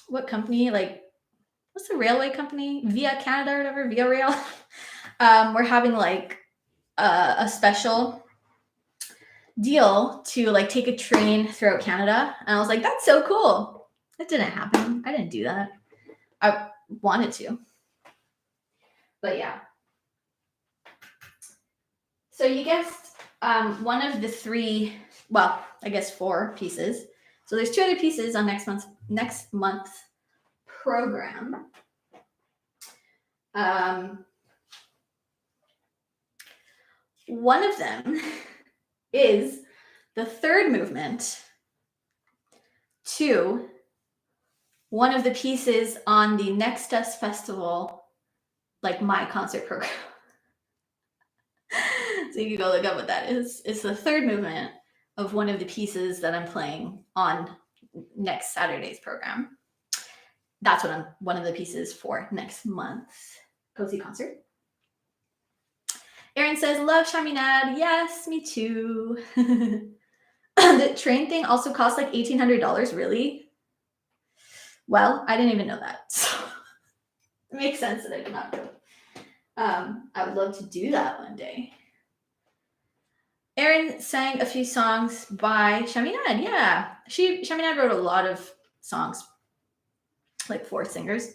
what company, like, what's the railway company? Via Canada or whatever, Via Rail. We're having like a special deal to like take a train throughout Canada. And I was like, that's so cool. That didn't happen. I didn't do that. I wanted to. But yeah. So you guessed one of the 3, well, I guess 4 pieces. So there's 2 other pieces on next month's program. One of them is the 3rd movement to one of the pieces on the Next Us Festival, like my concert program. So you can go look up what that is. It's the 3rd movement of one of the pieces that I'm playing on next Saturday's program. That's what one of the pieces for next month's Cozy concert. Erin says, love Chaminade. Yes, me too. The train thing also costs like $1,800, really? Well, I didn't even know that. So it makes sense that I did not go. I would love to do that one day. Erin sang a few songs by Chaminade. Yeah, Chaminade wrote a lot of songs, like 4 singers.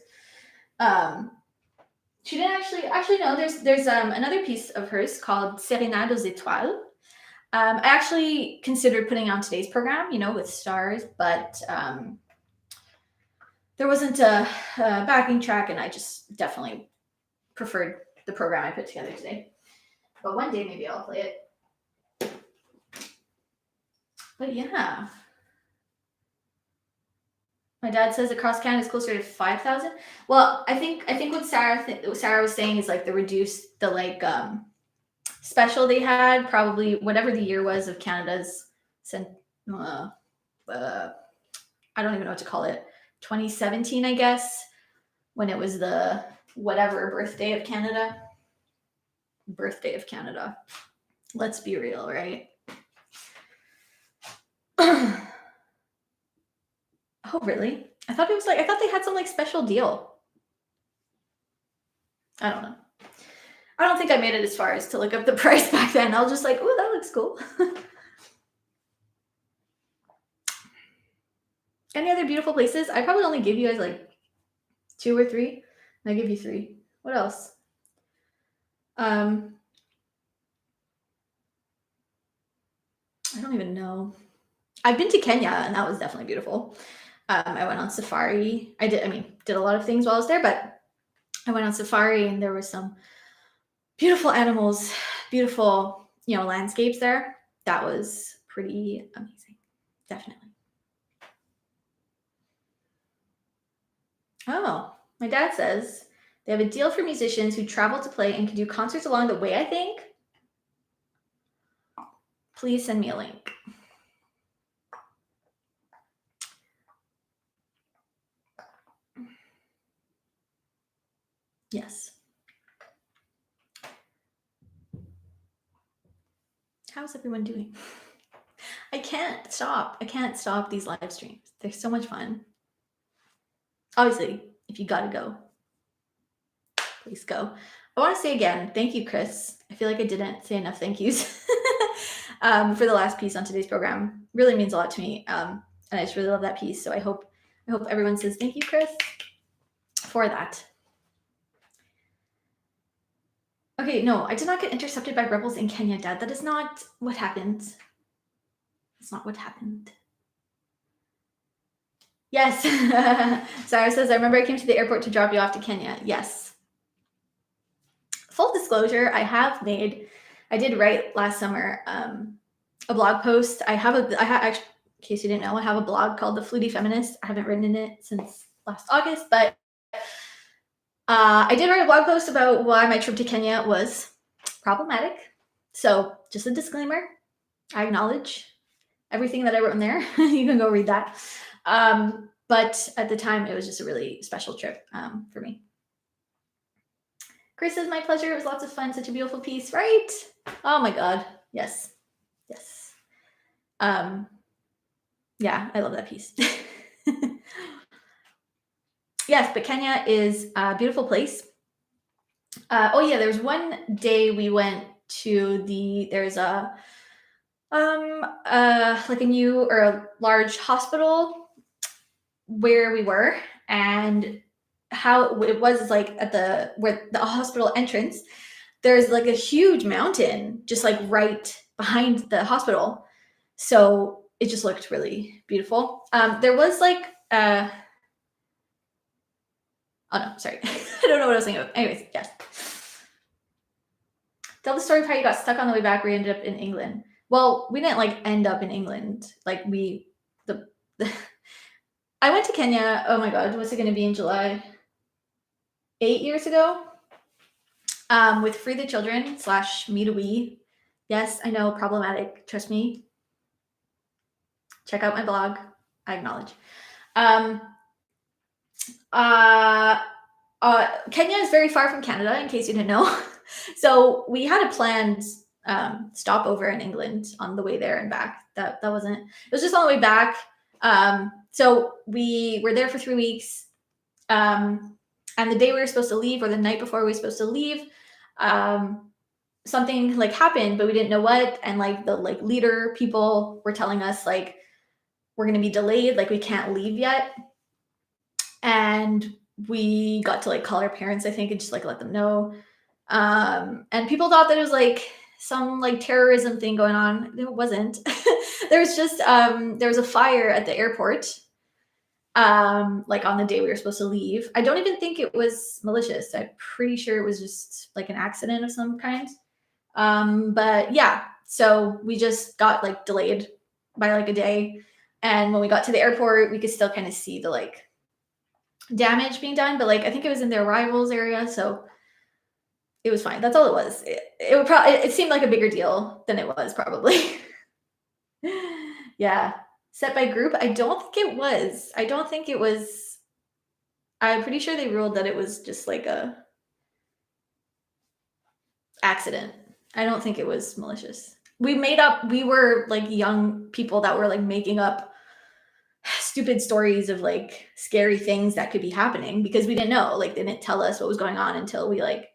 She didn't actually no. There's another piece of hers called Sérénade aux Étoiles. I actually considered putting on today's program, with stars, but there wasn't a backing track, and I just definitely preferred the program I put together today. But one day maybe I'll play it. But yeah. My dad says across Canada is closer to 5,000. Well, I think what Sarah was saying is like the special they had, probably whatever the year was of Canada's I don't even know what to call it. 2017, I guess, when it was the whatever birthday of Canada. Birthday of Canada. Let's be real, right? Oh, really? I thought they had some like special deal. I don't know. I don't think I made it as far as to look up the price back then. I was just like, oh, that looks cool. Any other beautiful places? I probably only give you guys like 2 or 3. And I give you 3. What else? I don't even know. I've been to Kenya and that was definitely beautiful. I went on safari. I did a lot of things while I was there, but I went on safari and there were some beautiful animals, beautiful, landscapes there. That was pretty amazing. Definitely. Oh, my dad says they have a deal for musicians who travel to play and can do concerts along the way, I think. Please send me a link. Yes. How's everyone doing? I can't stop these live streams. They're so much fun. Obviously, if you gotta go, please go. I want to say again, thank you, Chris. I feel like I didn't say enough thank yous for the last piece on today's program. Really means a lot to me, and I just really love that piece. So I hope everyone says thank you, Chris, for that. Okay, no, I did not get intercepted by rebels in Kenya, Dad. That is not what happened. That's not what happened. Yes. Sarah says, I remember I came to the airport to drop you off to Kenya. Yes. Full disclosure, I did write last summer a blog post. Actually, in case you didn't know, I have a blog called The Fluty Feminist. I haven't written in it since last August, but I did write a blog post about why my trip to Kenya was problematic. So just a disclaimer, I acknowledge everything that I wrote in there. You can go read that. But at the time, it was just a really special trip for me. Chris says, my pleasure. It was lots of fun. Such a beautiful piece, right? Oh my God. Yes. Yes. Yeah, I love that piece. Yes, but Kenya is a beautiful place. Oh yeah, there's one day we went to there's a like a new or a large hospital where we were, and how it was like at the hospital entrance, there's like a huge mountain just like right behind the hospital. So it just looked really beautiful. There was like oh no, sorry. I don't know what I was thinking of. Anyways, yes. Tell the story of how you got stuck on the way back where you ended up in England. Well, we didn't like end up in England. Like I went to Kenya. Oh my God, what's it going to be in July? 8 years ago. With Free the Children / Me to We. Yes, I know, problematic. Trust me. Check out my blog. I acknowledge. Kenya is very far from Canada, in case you didn't know. So we had a planned stopover in England on the way there and back. That wasn't. It was just on the way back. So we were there for 3 weeks. And the day we were supposed to leave, or the night before we were supposed to leave, something like happened, but we didn't know what. And like the leader people were telling us like, we're going to be delayed. Like we can't leave yet. And we got to like call our parents, I think, and just like let them know. And people thought that it was like some like terrorism thing going on. It wasn't. There was just, there was a fire at the airport. Like on the day we were supposed to leave. I don't even think it was malicious. I'm pretty sure it was just like an accident of some kind. But yeah, so we just got like delayed by like a day. And when we got to the airport, we could still kind of see the like damage being done, but like I think it was in the arrivals area, so it was fine. That's all it was. It seemed like a bigger deal than it was probably. Yeah. Set by group? I don't think it was. I'm pretty sure they ruled that it was just like a accident. I don't think it was malicious. We were like young people that were like making up stupid stories of like scary things that could be happening because we didn't know. Like they didn't tell us what was going on until we like,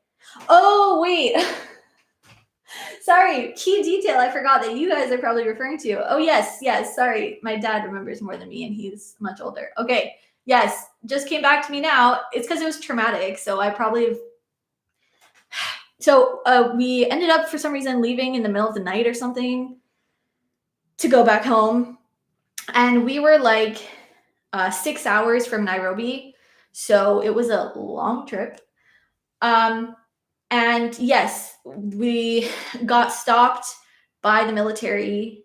oh wait. Sorry, key detail I forgot that you guys are probably referring to. Oh, yes, yes. Sorry. My dad remembers more than me and he's much older. Okay. Yes, just came back to me now. It's because it was traumatic. So I probably have. So we ended up, for some reason, leaving in the middle of the night or something to go back home. And we were like 6 hours from Nairobi. So it was a long trip. And yes, we got stopped by the military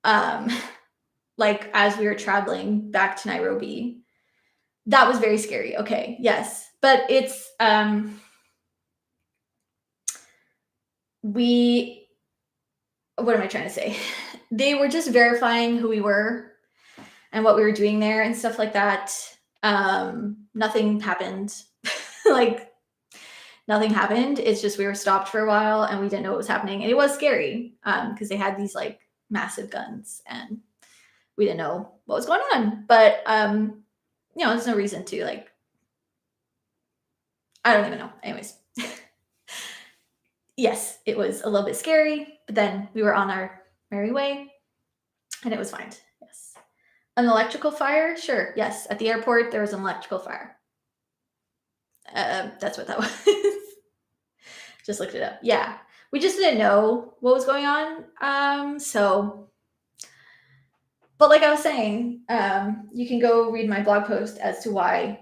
like as we were traveling back to Nairobi. That was very scary. Okay, yes. But it's what am I trying to say? They were just verifying who we were and what we were doing there and stuff like that. Nothing happened. Like nothing happened. It's just we were stopped for a while and we didn't know what was happening. And it was scary because they had these like massive guns and we didn't know what was going on. But there's no reason to like, I don't even know. Anyways. Yes, it was a little bit scary, but then we were on our merry way and it was fine. Yes. An electrical fire? Sure. Yes. At the airport, there was an electrical fire. That's what that was. Just looked it up. Yeah. We just didn't know what was going on. But like I was saying, you can go read my blog post as to why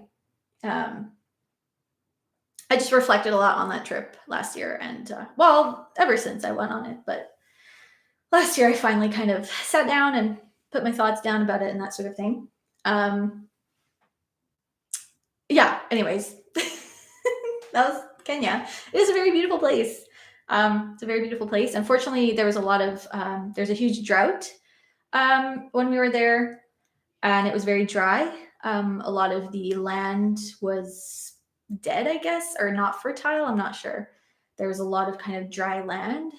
I just reflected a lot on that trip last year and ever since I went on it. But last year I finally kind of sat down and put my thoughts down about it and that sort of thing. Yeah, anyways, that was Kenya. It is a very beautiful place. It's a very beautiful place. Unfortunately, there was a lot of, there's a huge drought when we were there and it was very dry. A lot of the land was dead, I guess, or not fertile. I'm not sure. There was a lot of kind of dry land,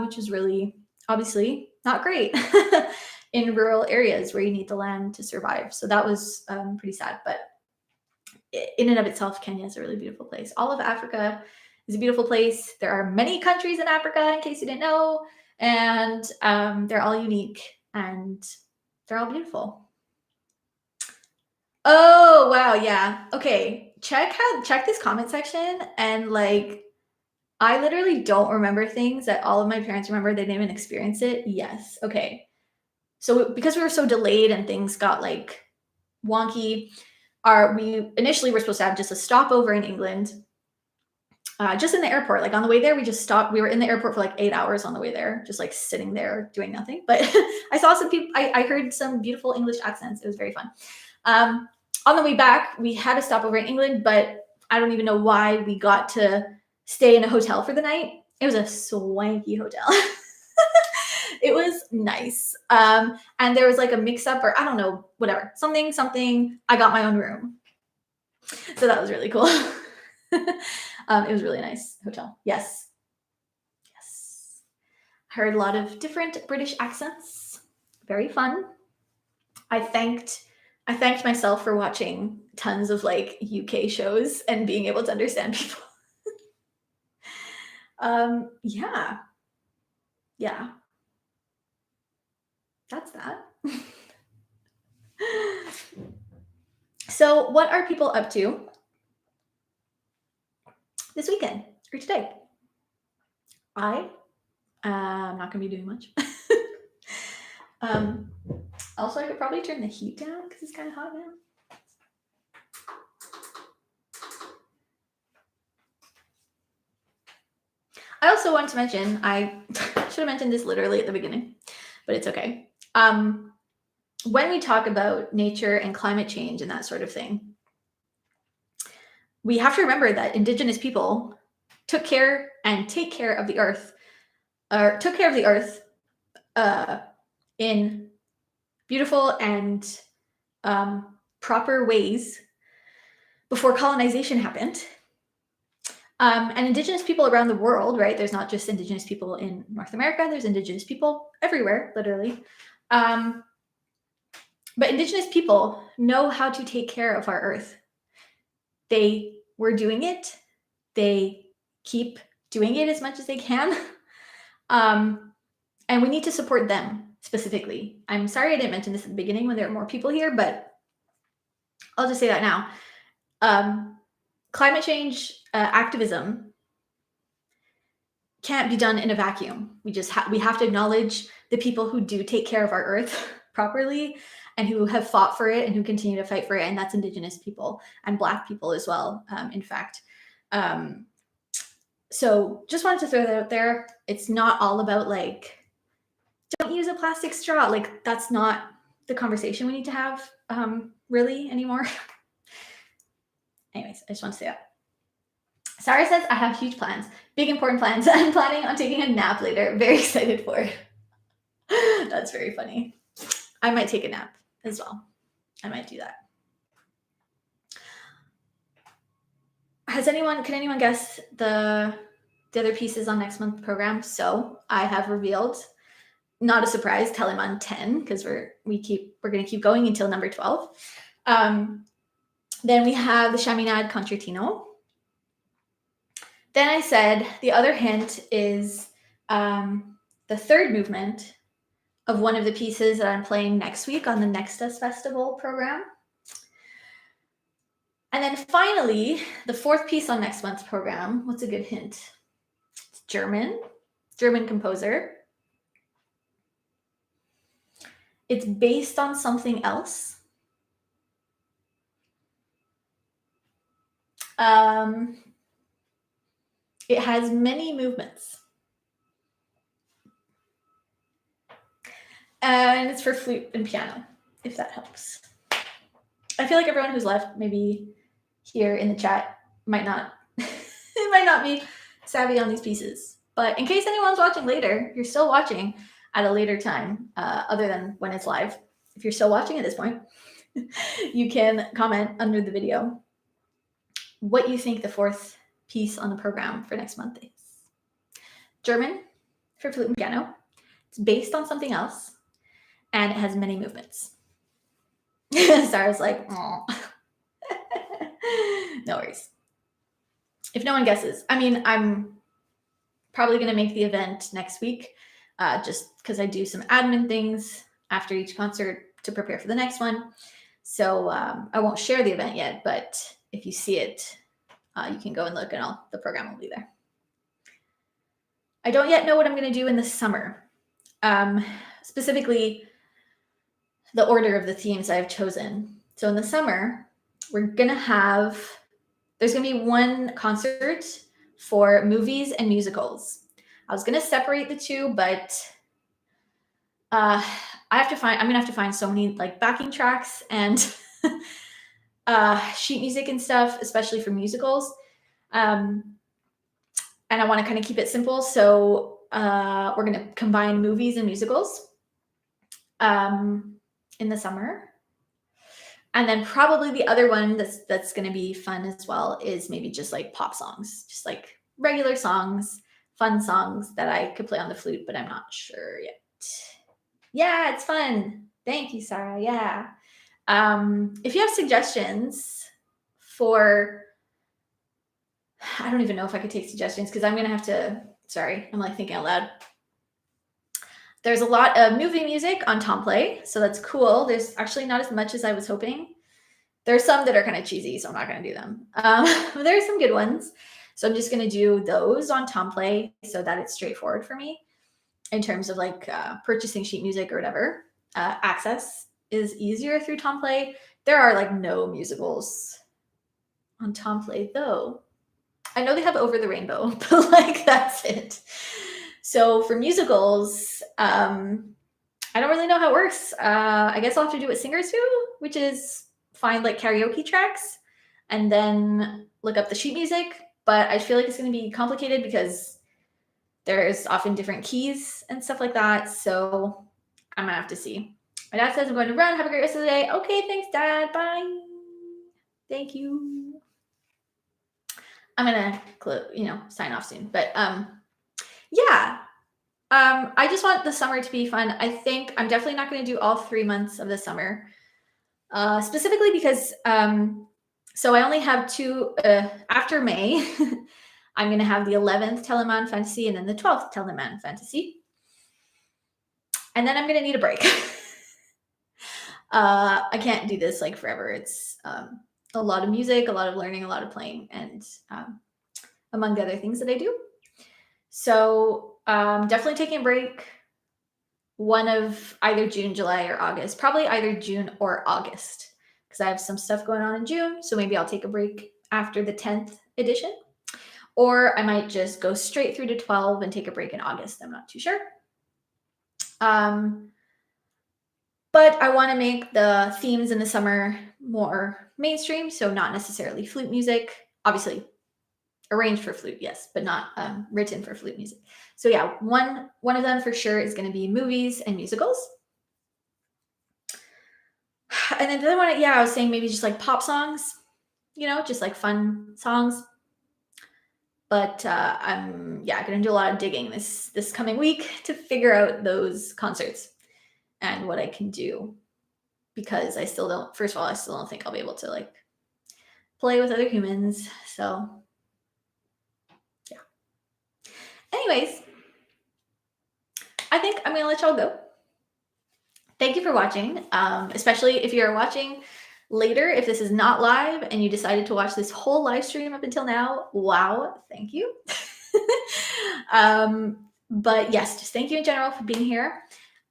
which is really obviously not great in rural areas where you need the land to survive. So that was pretty sad. But in and of itself, Kenya is a really beautiful place. All of Africa is a beautiful place. There are many countries in Africa, in case you didn't know, and they're all unique and they're all beautiful. Oh, wow. Yeah. Okay. Check this comment section and like, I literally don't remember things that all of my parents remember. They didn't even experience it. Yes. Okay. So because we were so delayed and things got like wonky, we initially were supposed to have just a stopover in England, just in the airport. Like on the way there, we just stopped. We were in the airport for like 8 hours on the way there, just like sitting there doing nothing. But I saw some people. I heard some beautiful English accents. It was very fun. On the way back, we had a stopover in England, but I don't even know why we got to stay in a hotel for the night. It was a swanky hotel. It was nice. And there was like a mix up or I don't know, whatever, something. I got my own room. So that was really cool. It was a really nice hotel. Yes. Yes. Heard a lot of different British accents. Very fun. I thanked myself for watching tons of like UK shows and being able to understand people. Yeah. That's that. So what are people up to this weekend or today? I'm not gonna be doing much. Also, I could probably turn the heat down because it's kind of hot now. I also want to mention, I should have mentioned this literally at the beginning, but it's okay. When we talk about nature and climate change and that sort of thing, we have to remember that Indigenous people took care and take care of the earth, or took care of the earth in beautiful and proper ways before colonization happened. And Indigenous people around the world, right? There's not just Indigenous people in North America, there's Indigenous people everywhere, literally. But Indigenous people know how to take care of our earth. They were doing it. They keep doing it as much as they can. And we need to support them specifically. I'm sorry I didn't mention this at the beginning when there are more people here, but I'll just say that now. Climate change activism can't be done in a vacuum. We have to acknowledge the people who do take care of our earth properly and who have fought for it and who continue to fight for it. And that's Indigenous people and Black people as well, in fact. So just wanted to throw that out there. It's not all about like, don't use a plastic straw. Like, that's not the conversation we need to have really anymore. Anyways, I just want to say that. Sarah says, I have huge plans, big important plans. I'm planning on taking a nap later. Very excited for it. That's very funny. I might take a nap as well. I might do that. Can anyone guess the other pieces on next month's program? So I have revealed, not a surprise, Telemann 10, because we're going to keep going until number 12. Then we have the Chaminade Concertino. Then I said the other hint is the third movement of one of the pieces that I'm playing next week on the Nexus Festival program. And then finally, the fourth piece on next month's program. What's a good hint? It's German composer. It's based on something else. It has many movements. And it's for flute and piano, if that helps. I feel like everyone who's left, maybe here in the chat, might not be savvy on these pieces. But in case anyone's watching later, you're still watching at a later time, other than when it's live. If you're still watching at this point, you can comment under the video what you think the fourth piece on the program for next month is. German for flute and piano. It's based on something else, and it has many movements. Sarah's like, oh. No worries. If no one guesses, I mean, I'm probably going to make the event next week, just because I do some admin things after each concert to prepare for the next one. So I won't share the event yet, but if you see it, you can go and look, and the program will be there. I don't yet know what I'm going to do in the summer. Specifically, the order of the themes I've chosen. So in the summer, there's going to be one concert for movies and musicals. I was going to separate the two, but I'm going to have to find so many like backing tracks and sheet music and stuff, especially for musicals. And I want to kind of keep it simple. So we're going to combine movies and musicals in the summer. And then probably the other one that's going to be fun as well is maybe just like pop songs, just like regular songs, fun songs that I could play on the flute, but I'm not sure yet. Yeah, it's fun. Thank you, Sarah. Yeah. If you have suggestions for, I don't even know if I could take suggestions because I'm going to have to, sorry, I'm like thinking out loud. There's a lot of movie music on Tomplay, so that's cool. There's actually not as much as I was hoping. There's some that are kind of cheesy, so I'm not going to do them. There's some good ones. So I'm just going to do those on Tomplay so that it's straightforward for me in terms of like purchasing sheet music or whatever. Access is easier through Tomplay. There are like no musicals on Tomplay though. I know they have Over the Rainbow, but like that's it. So for musicals, I don't really know how it works. I guess I'll have to do what singers do, which is find like karaoke tracks and then look up the sheet music. But I feel like it's going to be complicated because there's often different keys and stuff like that. So I'm going to have to see. My dad says I'm going to run. Have a great rest of the day. Okay, thanks, Dad. Bye. Thank you. I'm going to, sign off soon. But yeah. I just want the summer to be fun. I think I'm definitely not going to do all 3 months of the summer, specifically because so I only have 2 after May. I'm going to have the 11th Telemann fantasy and then the 12th Telemann fantasy. And then I'm going to need a break. I can't do this like forever. It's a lot of music, a lot of learning, a lot of playing, and among the other things that I do. So definitely taking a break. One of either June, July, or August. Probably either June or August, because I have some stuff going on in June. So maybe I'll take a break after the 10th edition. Or I might just go straight through to 12 and take a break in August. I'm not too sure. But I want to make the themes in the summer more mainstream, so not necessarily flute music. Obviously, arranged for flute, yes, but not written for flute music. So yeah, one of them for sure is going to be movies and musicals. And then the other one, I was saying maybe just like pop songs, just like fun songs. But I'm going to do a lot of digging this coming week to figure out those concerts and what I can do, because I still don't think I'll be able to like play with other humans. So yeah. Anyways, I think I'm going to let y'all go. Thank you for watching, especially if you're watching later. If this is not live and you decided to watch this whole live stream up until now, wow, thank you. But yes, just thank you in general for being here.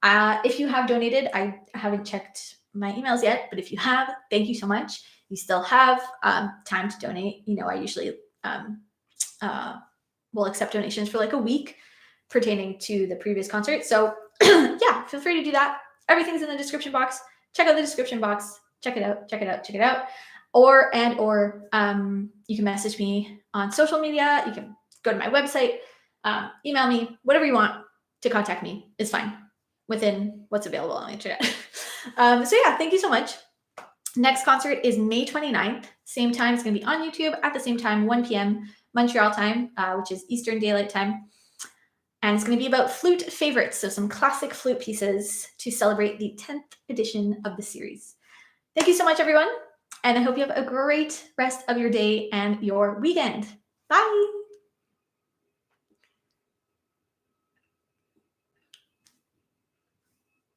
If you have donated, I haven't checked my emails yet, but if you have, thank you so much. You still have time to donate. I usually will accept donations for like a week pertaining to the previous concert. So yeah, feel free to do that. Everything's in the description box. Check out the description box. Check it out. Or you can message me on social media. You can go to my website, email me, whatever you want to contact me is fine within what's available on the internet. So yeah, thank you so much. Next concert is May 29th. Same time. It's going to be on YouTube at the same time, 1 p.m. Montreal time, which is Eastern Daylight Time. And it's going to be about flute favorites, so some classic flute pieces to celebrate the 10th edition of the series. Thank you so much, everyone, and I hope you have a great rest of your day and your weekend. Bye!